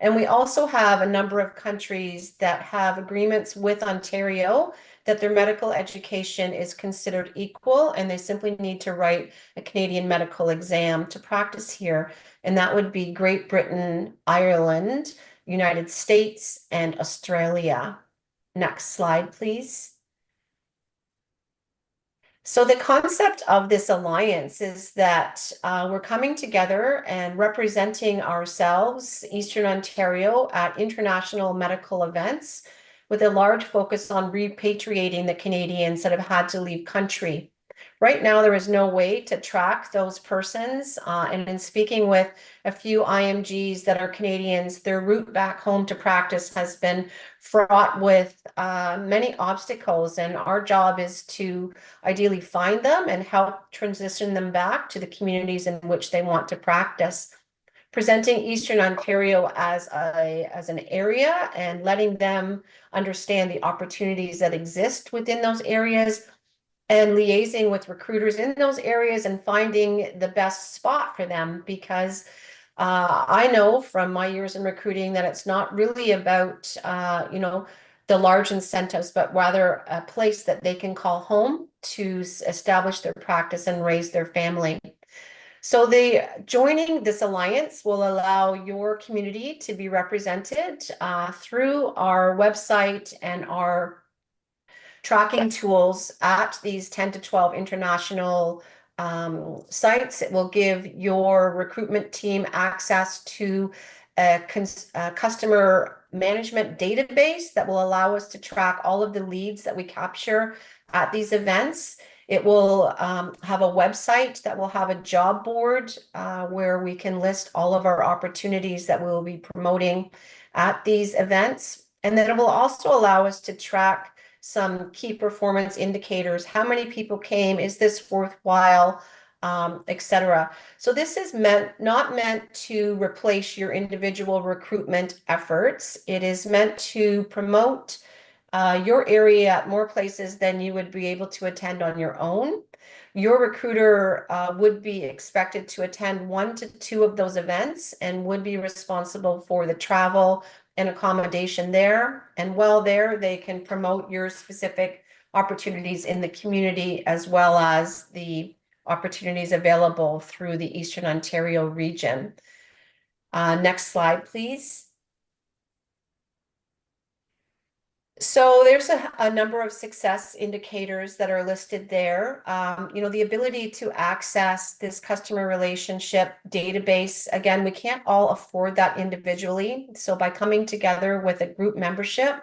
Speaker 11: And we also have a number of countries that have agreements with Ontario that their medical education is considered equal, and they simply need to write a Canadian medical exam to practice here. And that would be Great Britain, Ireland, United States, and Australia. Next slide, please. So the concept of this alliance is that we're coming together and representing ourselves, Eastern Ontario, at international medical events with a large focus on repatriating the Canadians that have had to leave country. Right now, there is no way to track those persons. And in speaking with a few IMGs that are Canadians, their route back home to practice has been fraught with many obstacles. And our job is to ideally find them and help transition them back to the communities in which they want to practice. Presenting Eastern Ontario as an area and letting them understand the opportunities that exist within those areas, and liaising with recruiters in those areas and finding the best spot for them, because I know from my years in recruiting that it's not really about the large incentives, but rather a place that they can call home to establish their practice and raise their family. So joining this alliance will allow your community to be represented through our website and our tracking tools at these 10 to 12 international sites. It will give your recruitment team access to a customer management database that will allow us to track all of the leads that we capture at these events. It will have a website that will have a job board where we can list all of our opportunities that we will be promoting at these events. And then it will also allow us to track some key performance indicators. How many people came? Is this worthwhile? Etc. So this is not meant to replace your individual recruitment efforts. It is meant to promote your area at more places than you would be able to attend on your own. Your recruiter would be expected to attend 1 to 2 of those events and would be responsible for the travel and accommodation there. And while there, they can promote your specific opportunities in the community, as well as the opportunities available through the Eastern Ontario region. Next slide, please. So there's a number of success indicators that are listed there. The ability to access this customer relationship database. Again, we can't all afford that individually. So by coming together with a group membership,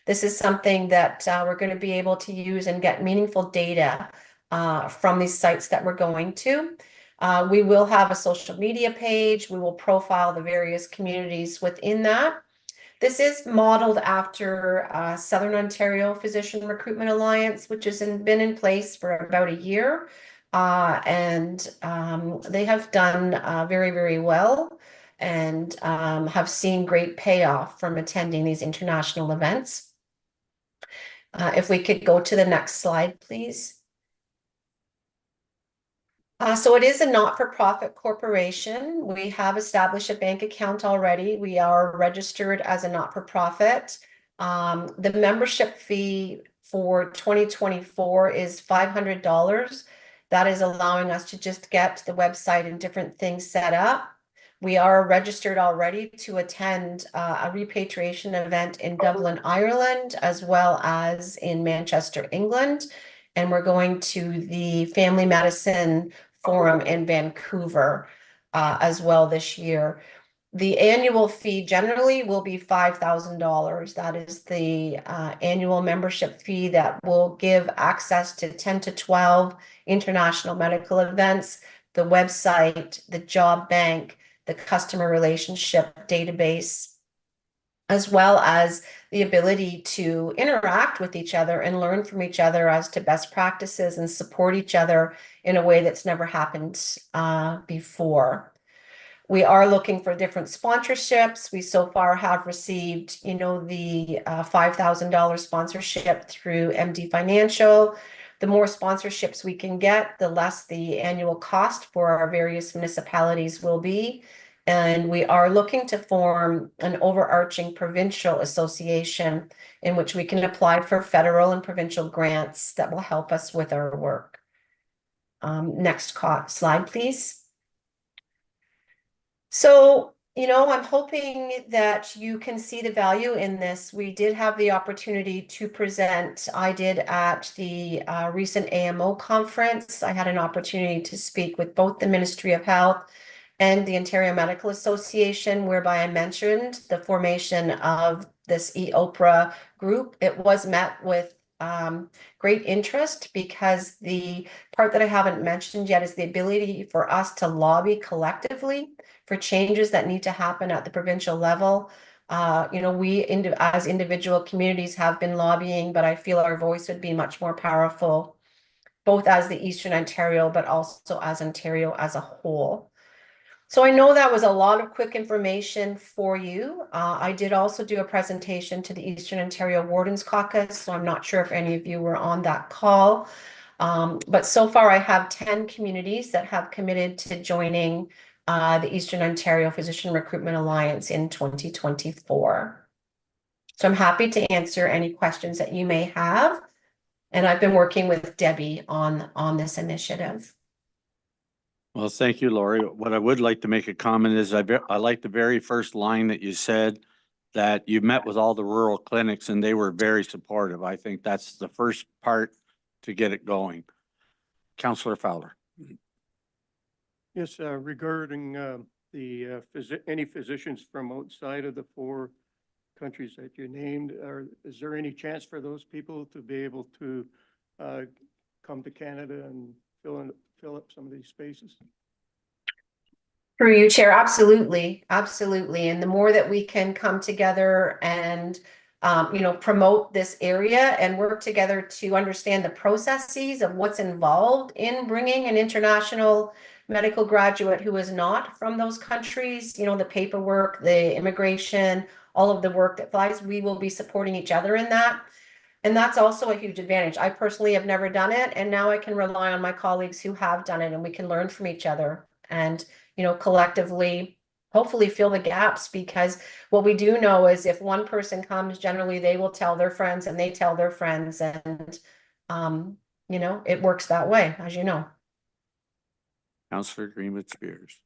Speaker 11: this is something that we're going to be able to use and get meaningful data from these sites that we're going to. We will have a social media page. We will profile the various communities within that. This is modeled after Southern Ontario Physician Recruitment Alliance, which has been in place for about a year. And they have done very, very well. and have seen great payoff from attending these international events. If we could go to the next slide, please. So it is a not-for-profit corporation. We have established a bank account already. We are registered as a not-for-profit. The membership fee for 2024 is $500. That is allowing us to just get the website and different things set up. We are registered already to attend a repatriation event in Dublin, Ireland, as well as in Manchester, England. And we're going to the Family Medicine Forum in Vancouver as well this year. The annual fee generally will be $5,000. That is the annual membership fee that will give access to 10 to 12 international medical events, the website, the job bank, the customer relationship database, as well as the ability to interact with each other and learn from each other as to best practices and support each other in a way that's never happened before. We are looking for different sponsorships. We so far have received, the $5,000 sponsorship through MD Financial. The more sponsorships we can get, the less the annual cost for our various municipalities will be. And we are looking to form an overarching provincial association in which we can apply for federal and provincial grants that will help us with our work. Next slide, please. So, I'm hoping that you can see the value in this. We did have the opportunity to present. I did at the recent AMO conference. I had an opportunity to speak with both the Ministry of Health and the Ontario Medical Association, whereby I mentioned the formation of this EOPRA group. It was met with great interest because the part that I haven't mentioned yet is the ability for us to lobby collectively for changes that need to happen at the provincial level. We as individual communities have been lobbying, but I feel our voice would be much more powerful, both as the Eastern Ontario, but also as Ontario as a whole. So I know that was a lot of quick information for you. I did also do a presentation to the Eastern Ontario Wardens Caucus, so I'm not sure if any of you were on that call. But so far I have 10 communities that have committed to joining the Eastern Ontario Physician Recruitment Alliance in 2024. So I'm happy to answer any questions that you may have. And I've been working with Debbie on this initiative.
Speaker 1: Well, thank you, Lori. What I would like to make a comment is I like the very first line that you said, that you met with all the rural clinics and they were very supportive. I think that's the first part to get it going. Councillor Fowler.
Speaker 6: Yes, regarding any physicians from outside of the 4 countries that you named, is there any chance for those people to be able to come to Canada and fill up some of these spaces?
Speaker 11: Through you, Chair, absolutely, absolutely. And the more that we can come together and promote this area and work together to understand the processes of what's involved in bringing an international medical graduate who is not from those countries, the paperwork, the immigration, all of the work that flies, we will be supporting each other in that. And that's also a huge advantage. I personally have never done it, and now I can rely on my colleagues who have done it, and we can learn from each other and, collectively, hopefully fill the gaps, because what we do know is if one person comes, generally they will tell their friends and they tell their friends, and, it works that way, as you know.
Speaker 1: Councillor Greenwood Spears.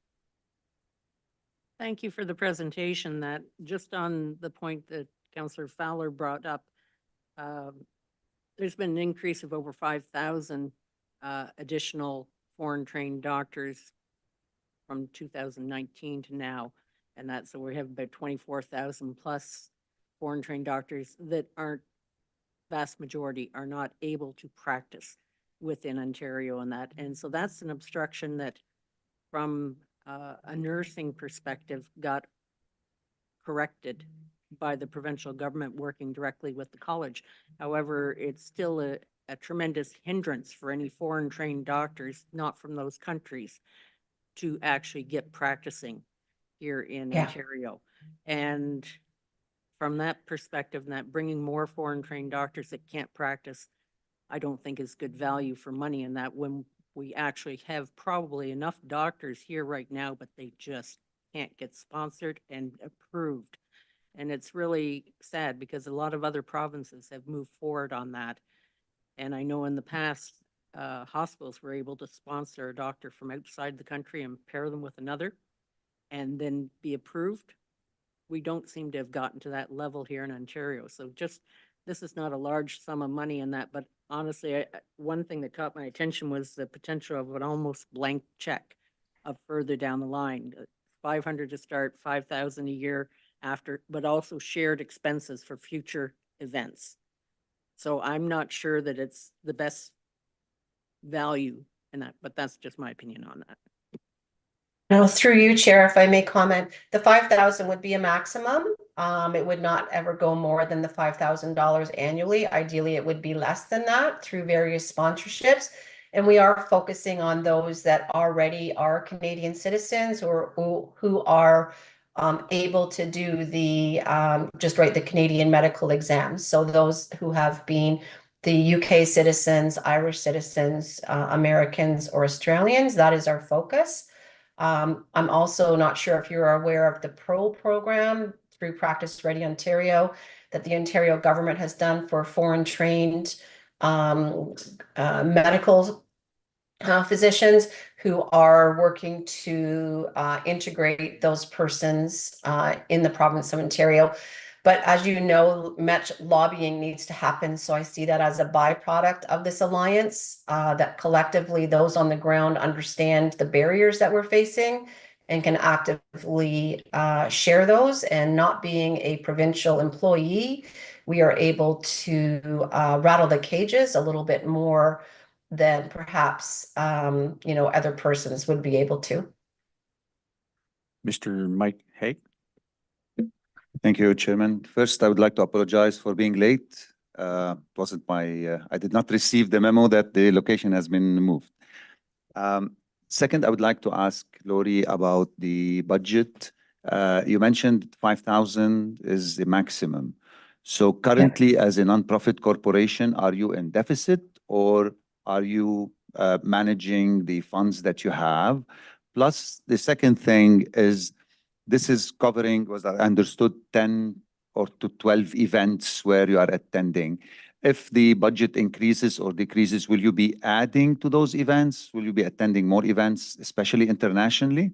Speaker 3: Thank you for the presentation. That just on the point that Councillor Fowler brought up, there's been an increase of over 5,000 additional foreign trained doctors from 2019 to now. And so we have about 24,000 plus foreign trained doctors that vast majority are not able to practice within Ontario and that. And so that's an obstruction that from a nursing perspective got corrected by the provincial government working directly with the college. However, it's still a tremendous hindrance for any foreign trained doctors not from those countries to actually get practicing here in
Speaker 11: Yeah.
Speaker 3: Ontario. And from that perspective, and that bringing more foreign trained doctors that can't practice, I don't think is good value for money in that when we actually have probably enough doctors here right now, but they just can't get sponsored and approved. And it's really sad because a lot of other provinces have moved forward on that. And I know in the past, hospitals were able to sponsor a doctor from outside the country and pair them with another and then be approved. We don't seem to have gotten to that level here in Ontario. So just, this is not a large sum of money in that, but honestly, one thing that caught my attention was the potential of an almost blank check of further down the line, 500 to start, 5,000 a year after, but also shared expenses for future events. So I'm not sure that it's the best value in that, but that's just my opinion on that.
Speaker 11: Now, through you, Chair, if I may comment, the 5,000 would be a maximum. It would not ever go more than the $5,000 annually. Ideally, it would be less than that through various sponsorships. And we are focusing on those that already are Canadian citizens or who are able to do the just write the Canadian medical exams. So those who have been the UK citizens, Irish citizens, Americans, or Australians, that is our focus. I'm also not sure if you're aware of the PRO program through Practice Ready Ontario that the Ontario government has done for foreign trained medical physicians who are working to integrate those persons in the province of Ontario. But as you know, much lobbying needs to happen. So I see that as a byproduct of this alliance, that collectively those on the ground understand the barriers that we're facing and can actively share those. And not being a provincial employee, we are able to rattle the cages a little bit more than perhaps other persons would be able to.
Speaker 1: Mr. Mike Haig?
Speaker 12: Thank you, Chairman. First, I would like to apologize for being late. It wasn't I did not receive the memo that the location has been moved. Second, I would like to ask Lori about the budget. You mentioned 5,000 is the maximum. So currently, as a nonprofit corporation, are you in deficit or are you managing the funds that you have? Plus, the second thing is, this is covering, was I understood, 10 or to 12 events where you are attending. If the budget increases or decreases, will you be adding to those events? Will you be attending more events, especially internationally?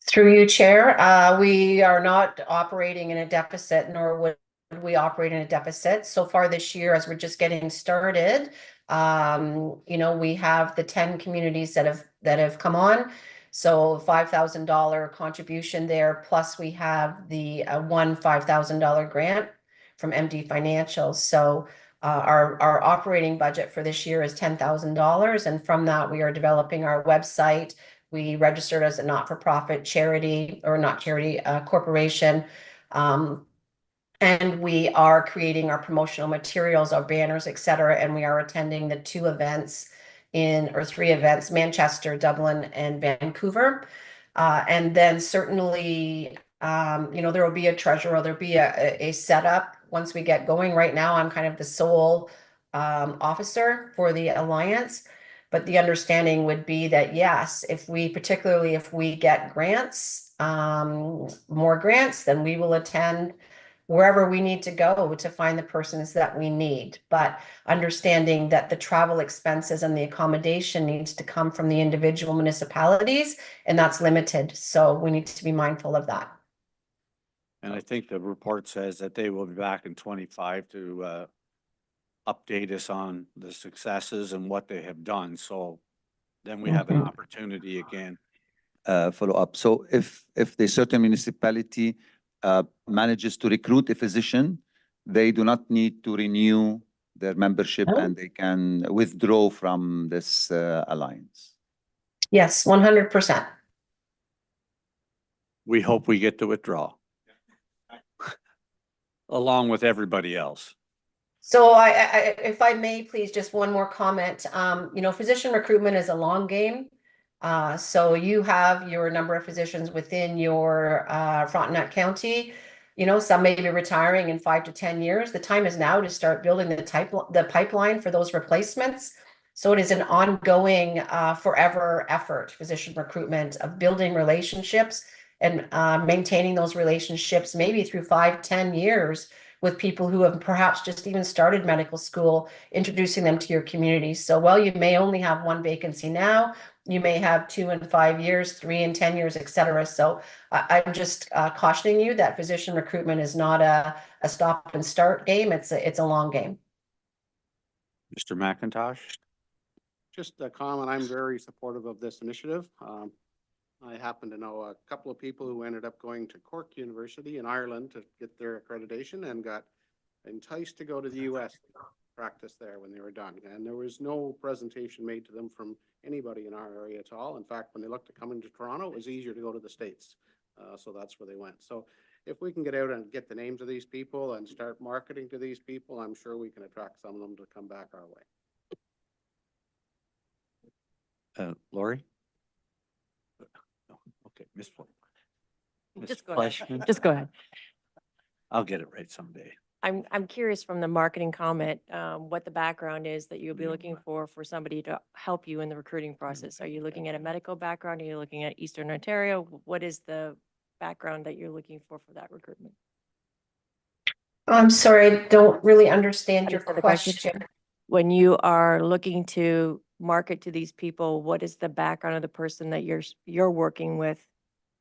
Speaker 11: Through you, Chair, we are not operating in a deficit, nor would we operate in a deficit. So far this year, as we're just getting started, we have the 10 communities that have come on. So $5,000 contribution there, plus we have the one $5,000 grant from MD Financial. So our operating budget for this year is $10,000, and from that we are developing our website. We registered as a not-for-profit charity or not charity corporation. And we are creating our promotional materials, our banners, et cetera. And we are attending the 3 events, Manchester, Dublin, and Vancouver. And then certainly, there will be a treasurer, there'll be a setup once we get going. Right now, I'm kind of the sole officer for the Alliance. But the understanding would be that, yes, particularly if we get grants, more grants, then we will attend wherever we need to go to find the persons that we need. But understanding that the travel expenses and the accommodation needs to come from the individual municipalities, and that's limited. So we need to be mindful of that.
Speaker 1: And I think the report says that they will be back in 25 to update us on the successes and what they have done. So then we have an opportunity again.
Speaker 12: Follow up. So if the certain municipality manages to recruit a physician, they do not need to renew their membership and they can withdraw from this alliance.
Speaker 11: Yes, 100%.
Speaker 1: We hope we get to withdraw along with everybody else.
Speaker 11: So if I may, please, just one more comment. Physician recruitment is a long game. So you have your number of physicians within your Frontenac County. You know, some may be retiring in 5 to 10 years. The time is now to start building the pipeline for those replacements. So it is an ongoing, forever effort, physician recruitment, of building relationships and maintaining those relationships maybe through 5, 10 years with people who have perhaps just even started medical school, introducing them to your community. So while you may only have one vacancy now, you may have 2 in 5 years, 3 in 10 years, et cetera. So I'm just cautioning you that physician recruitment is not a stop and start game. It's a long game.
Speaker 1: Mr. McIntosh?
Speaker 13: Just a comment, I'm very supportive of this initiative. I happen to know a couple of people who ended up going to Cork University in Ireland to get their accreditation and got enticed to go to the US to practice there when they were done. And there was no presentation made to them from anybody in our area at all. In fact, when they looked at coming to Toronto, it was easier to go to the States. So that's where they went. So if we can get out and get the names of these people and start marketing to these people, I'm sure we can attract some of them to come back our way.
Speaker 1: Lori? No, okay, Ms.
Speaker 10: Just go ahead.
Speaker 1: Fleshman?
Speaker 10: Just go ahead.
Speaker 1: I'll get it right someday.
Speaker 10: I'm curious from the marketing comment, what the background is that you'll be looking for somebody to help you in the recruiting process. Are you looking at a medical background? Are you looking at Eastern Ontario? What is the background that you're looking for that recruitment?
Speaker 11: I'm sorry, I don't really understand your
Speaker 10: Understand the question?
Speaker 11: question.
Speaker 10: When you are looking to market to these people, what is the background of the person that you're working with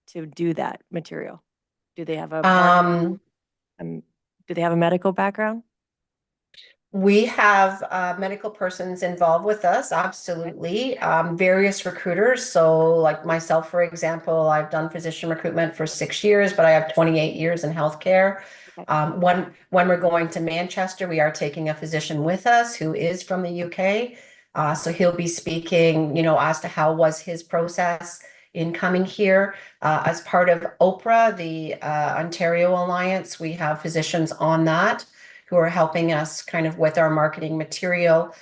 Speaker 10: to do that material? Do they have a do they have a medical background?
Speaker 11: We have medical persons involved with us, absolutely. Various recruiters. So like myself, for example, I've done physician recruitment for 6 years, but I have 28 years in healthcare. When we're going to Manchester, we are taking a physician with us who is from the UK. So he'll be speaking, you know, as to how was his process in coming here. As part of OPRA, the Ontario Alliance, we have physicians on that who are helping us kind of with our marketing material.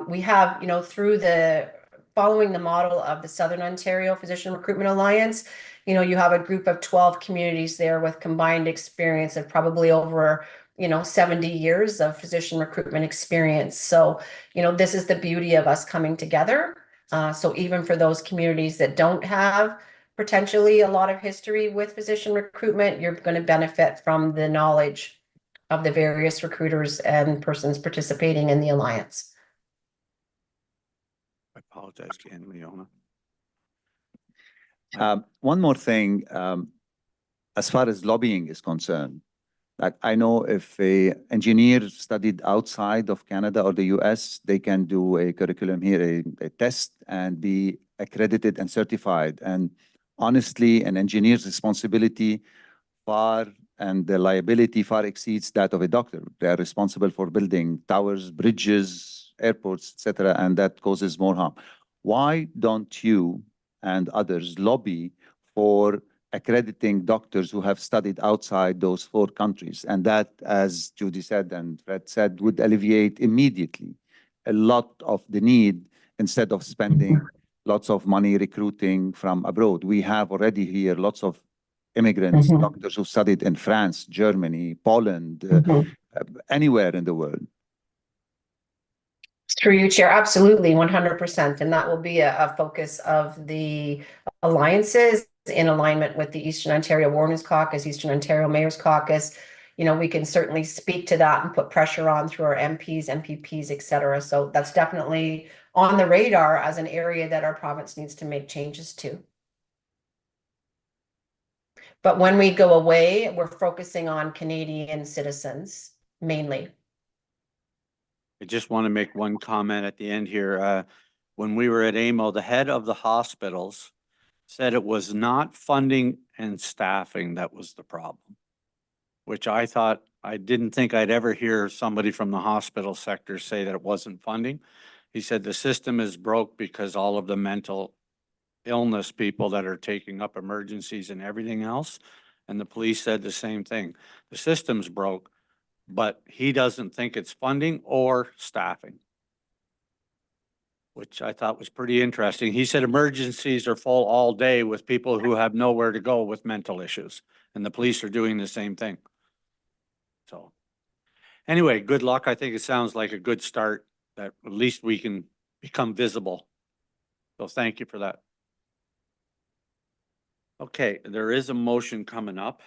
Speaker 11: We have, you know, following the model of the Southern Ontario Physician Recruitment Alliance, you know, you have a group of 12 communities there with combined experience of probably over, you know, 70 years of physician recruitment experience. So, you know, this is the beauty of us coming together. So even for those communities that don't have potentially a lot of history with physician recruitment, you're going to benefit from the knowledge of the various recruiters and persons participating in the alliance.
Speaker 1: I apologize again, Leona.
Speaker 12: One more thing, as far as lobbying is concerned, like I know if a engineer studied outside of Canada or the US, they can do a curriculum here, a test, and be accredited and certified. And honestly, an engineer's responsibility and the liability far exceeds that of a doctor. They are responsible for building towers, bridges, airports, etc., and that causes more harm. Why don't you and others lobby for accrediting doctors who have studied outside those 4 countries? And that, as Judy said and Fred said, would alleviate immediately a lot of the need instead of spending lots of money recruiting from abroad. We have already here lots of immigrants, doctors who studied in France, Germany, Poland, anywhere in the world.
Speaker 11: Through you, Chair, absolutely, 100%. And that will be a focus of the alliances in alignment with the Eastern Ontario Warden's Caucus, Eastern Ontario Mayor's Caucus. You know, we can certainly speak to that and put pressure on through our MPs, MPPs, et cetera. So that's definitely on the radar as an area that our province needs to make changes to. But when we go away, we're focusing on Canadian citizens mainly.
Speaker 1: I just want to make one comment at the end here. When we were at AMO, the head of the hospitals said it was not funding and staffing that was the problem, which I didn't think I'd ever hear somebody from the hospital sector say that it wasn't funding. He said the system is broke because all of the mental illness people that are taking up emergencies and everything else. And the police said the same thing. The system's broke, but he doesn't think it's funding or staffing. which I thought was pretty interesting. He said emergencies are full all day with people who have nowhere to go with mental issues, and the police are doing the same thing. So anyway, good luck. I think it sounds like a good start, that at least we can become visible. So thank you for that. Okay, there is a motion coming up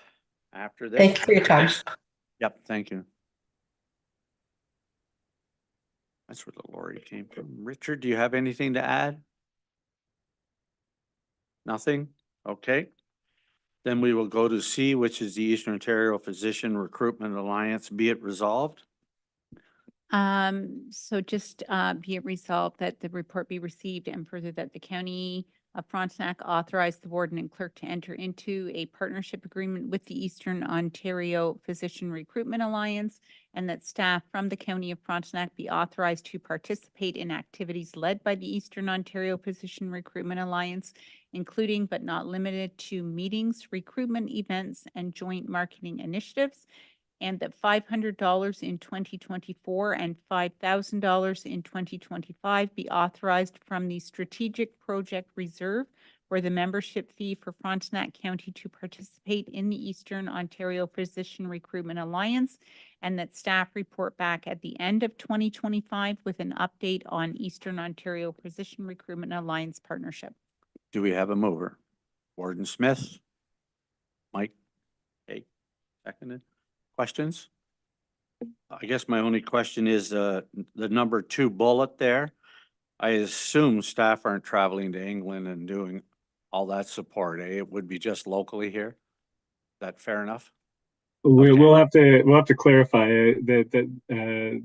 Speaker 1: after this.
Speaker 11: Thank you for your time.
Speaker 1: Yep, thank you. That's where the lorry came from. Richard, do you have anything to add? Nothing? Okay. Then we will go to C, which is the Eastern Ontario Physician Recruitment Alliance. Be it resolved.
Speaker 2: So just be it resolved that the report be received, and further that the County of Frontenac authorize the warden and clerk to enter into a partnership agreement with the Eastern Ontario Physician Recruitment Alliance, and that staff from the County of Frontenac be authorized to participate in activities led by the Eastern Ontario Physician Recruitment Alliance, including but not limited to meetings, recruitment events, and joint marketing initiatives, and that $500 in 2024 and $5,000 in 2025 be authorized from the Strategic Project Reserve, where the membership fee for Frontenac County to participate in the Eastern Ontario Physician Recruitment Alliance, and that staff report back at the end of 2025 with an update on Eastern Ontario Physician Recruitment Alliance partnership.
Speaker 1: Do we have a mover? Warden Smith? Mike? Okay, seconded. Questions? I guess my only question is, the number 2 bullet there. I assume staff aren't traveling to England and doing all that support, eh? It would be just locally here? Is that fair enough? Okay.
Speaker 8: We'll have to clarify that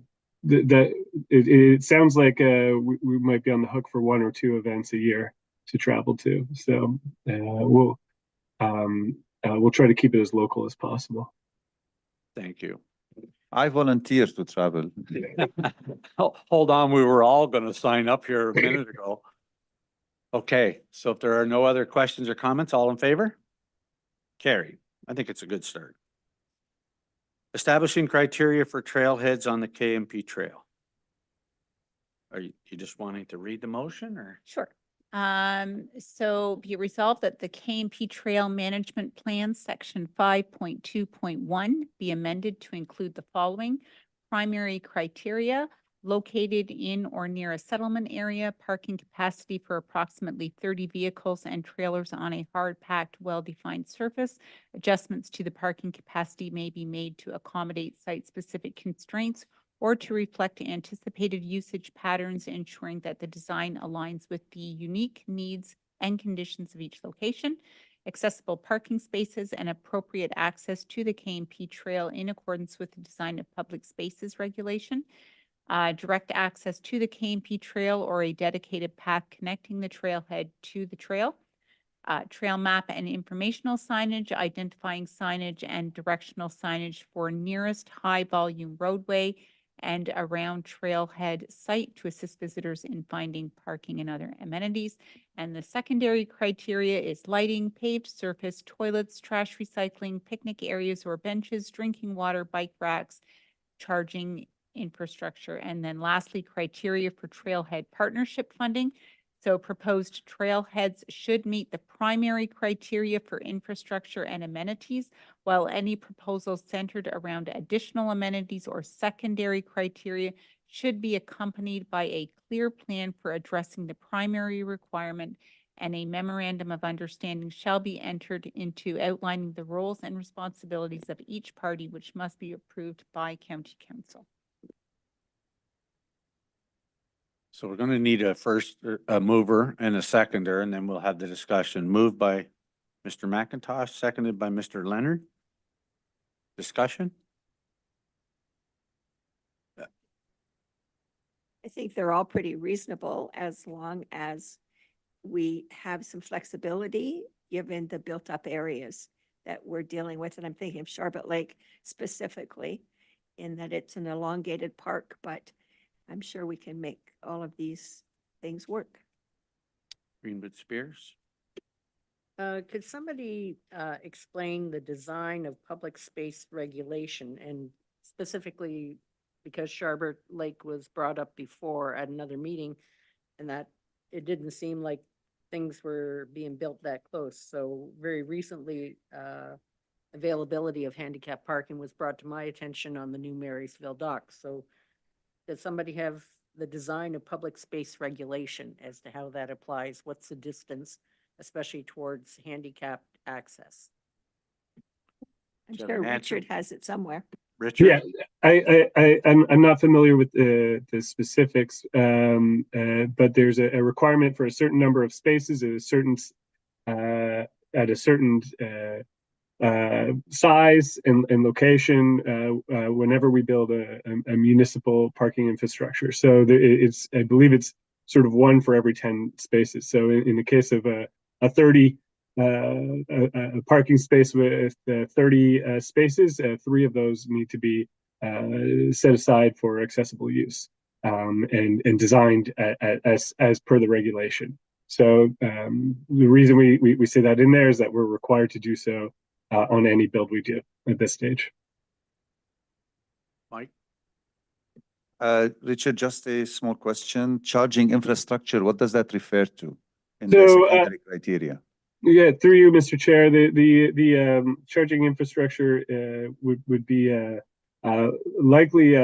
Speaker 8: it sounds like we might be on the hook for 1 or 2 events a year to travel to. So we'll try to keep it as local as possible.
Speaker 1: Thank you.
Speaker 12: I volunteer to travel.
Speaker 1: Hold on, we were all going to sign up here a minute ago. Okay, so if there are no other questions or comments, all in favor? Carried. I think it's a good start. Establishing criteria for trailheads on the KMP Trail. Are you just wanting to read the motion, or?
Speaker 2: Sure. So be it resolved that the KMP Trail Management Plan, Section 5.2.1 be amended to include the following: primary criteria, located in or near a settlement area, parking capacity for approximately 30 vehicles and trailers on a hard-packed, well-defined surface. Adjustments to the parking capacity may be made to accommodate site-specific constraints or to reflect anticipated usage patterns, ensuring that the design aligns with the unique needs and conditions of each location. Accessible parking spaces and appropriate access to the KMP Trail in accordance with the Design of Public Spaces regulation. Direct access to the KMP Trail or a dedicated path connecting the trailhead to the trail. Trail map and informational signage, identifying signage and directional signage for nearest high-volume roadway and around trailhead site to assist visitors in finding parking and other amenities. And the secondary criteria is lighting, paved surface, toilets, trash recycling, picnic areas or benches, drinking water, bike racks, charging infrastructure. And then lastly, criteria for trailhead partnership funding. So proposed trailheads should meet the primary criteria for infrastructure and amenities, while any proposals centered around additional amenities or secondary criteria should be accompanied by a clear plan for addressing the primary requirement, and a memorandum of understanding shall be entered into outlining the roles and responsibilities of each party, which must be approved by County Council.
Speaker 1: So we're going to need a mover and a seconder, and then we'll have the discussion. Moved by Mr. McIntosh, seconded by Mr. Leonard. Discussion?
Speaker 5: I think they're all pretty reasonable as long as we have some flexibility given the built-up areas that we're dealing with. And I'm thinking of Charlotte Lake specifically, in that it's an elongated park, but I'm sure we can make all of these things work.
Speaker 1: Greenwood Spears?
Speaker 3: Could somebody explain the design of public space regulation, and specifically because Charlotte Lake was brought up before at another meeting, and that it didn't seem like things were being built that close. So very recently, availability of handicap parking was brought to my attention on the new Marysville dock. So does somebody have the design of public space regulation as to how that applies? What's the distance, especially towards handicapped access?
Speaker 5: I'm
Speaker 1: Is that
Speaker 5: sure
Speaker 1: an answer?
Speaker 5: Richard has it somewhere.
Speaker 1: Richard?
Speaker 8: Yeah, I'm not familiar with the specifics, but there's a requirement for a certain number of spaces at a certain size and location whenever we build a municipal parking infrastructure. So it's, I believe it's sort of one for every 10 spaces. So in the case of a 30 a parking space with 30 spaces, 3 of those need to be set aside for accessible use and designed as per the regulation. So the reason we say that in there is that we're required to do so on any build we do at this stage.
Speaker 1: Mike?
Speaker 12: Richard, just a small question. Charging infrastructure, what does that refer to in
Speaker 8: So,
Speaker 12: the secondary criteria?
Speaker 8: Yeah, through you, Mr. Chair, the charging infrastructure would be likely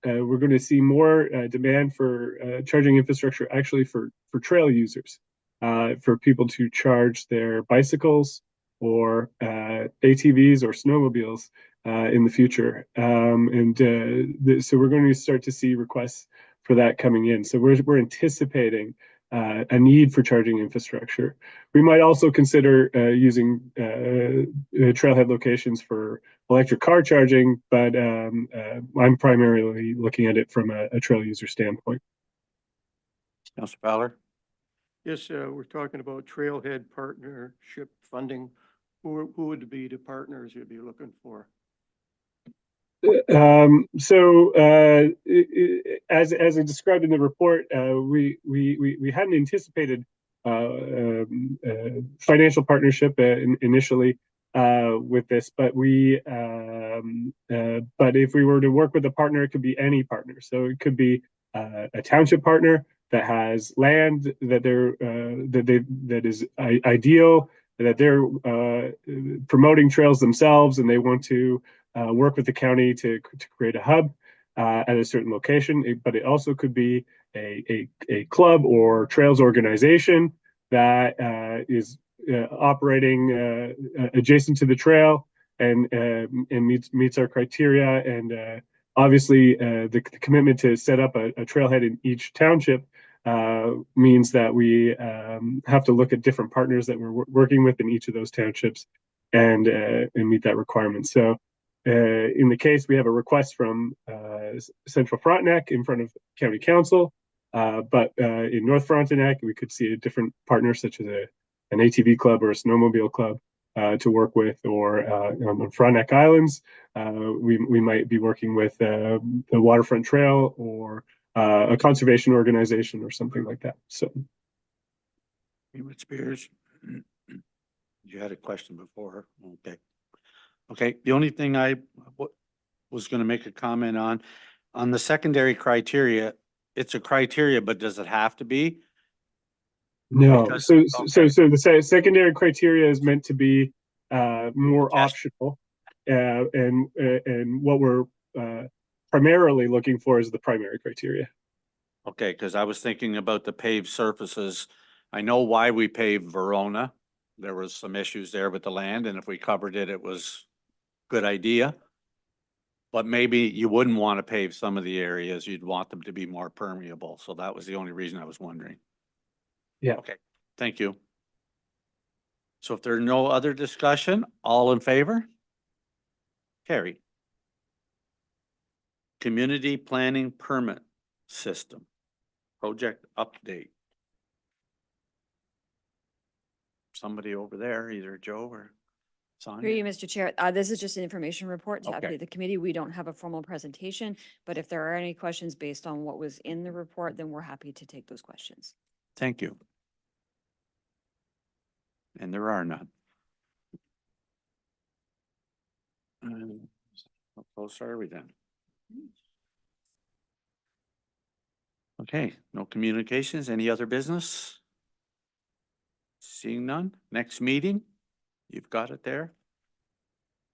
Speaker 8: we're going to see more demand for charging infrastructure actually for trail users, for people to charge their bicycles or ATVs or snowmobiles in the future. So we're going to start to see requests for that coming in. So we're anticipating a need for charging infrastructure. We might also consider using trailhead locations for electric car charging, but I'm primarily looking at it from a trail user standpoint.
Speaker 1: Councilor Fowler?
Speaker 6: Yes, we're talking about trailhead partnership funding. Who would be the partners you'd be looking for?
Speaker 8: As I described in the report, we hadn't anticipated financial partnership initially with this, but if we were to work with a partner, it could be any partner. So it could be a township partner that has land that is ideal, that they're promoting trails themselves, and they want to work with the county to create a hub at a certain location. But it also could be a club or trails organization that is operating adjacent to the trail and meets our criteria. And obviously, the commitment to set up a trailhead in each township means that we have to look at different partners that we're working with in each of those townships and meet that requirement. So in the case, we have a request from Central Frontenac in front of County Council, but in North Frontenac, we could see a different partner, such as an ATV club or a snowmobile club to work with, or on Frontenac Islands, we might be working with the Waterfront Trail or a conservation organization or something like that. So,
Speaker 1: Spears? You had a question before. Okay. Okay, the only thing I was going to make a comment on the secondary criteria, it's a criteria, but does it have to be?
Speaker 8: no.
Speaker 1: Because-
Speaker 8: So
Speaker 1: okay.
Speaker 8: the secondary criteria is meant to be more
Speaker 1: Yes.
Speaker 8: optional, and what we're primarily looking for is the primary criteria.
Speaker 1: Okay, because I was thinking about the paved surfaces. I know why we paved Verona. There was some issues there with the land, and if we covered it, it was good idea. But maybe you wouldn't want to pave some of the areas. You'd want them to be more permeable. So that was the only reason I was wondering.
Speaker 8: Yeah.
Speaker 1: Okay, thank you. So if there's no other discussion, all in favor? Carried. Community Planning Permit System, project update. Somebody over there, either Joe or
Speaker 9: Through
Speaker 1: Sonia.
Speaker 9: you, Mr. Chair, this is just an information report to
Speaker 1: Okay.
Speaker 9: update the committee. We don't have a formal presentation, but if there are any questions based on what was in the report, then we're happy to take those questions.
Speaker 1: Thank you. And there are none. How close are we then? Okay, no communications, any other business? Seeing none, next meeting, you've got it there.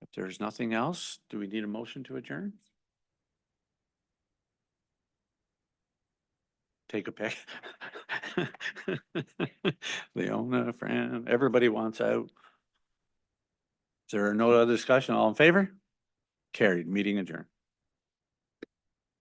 Speaker 1: If there's nothing else, do we need a motion to adjourn? Take a pick. Leona, Fran, everybody wants out. Is there no other discussion? All in favor? Carried, meeting adjourned.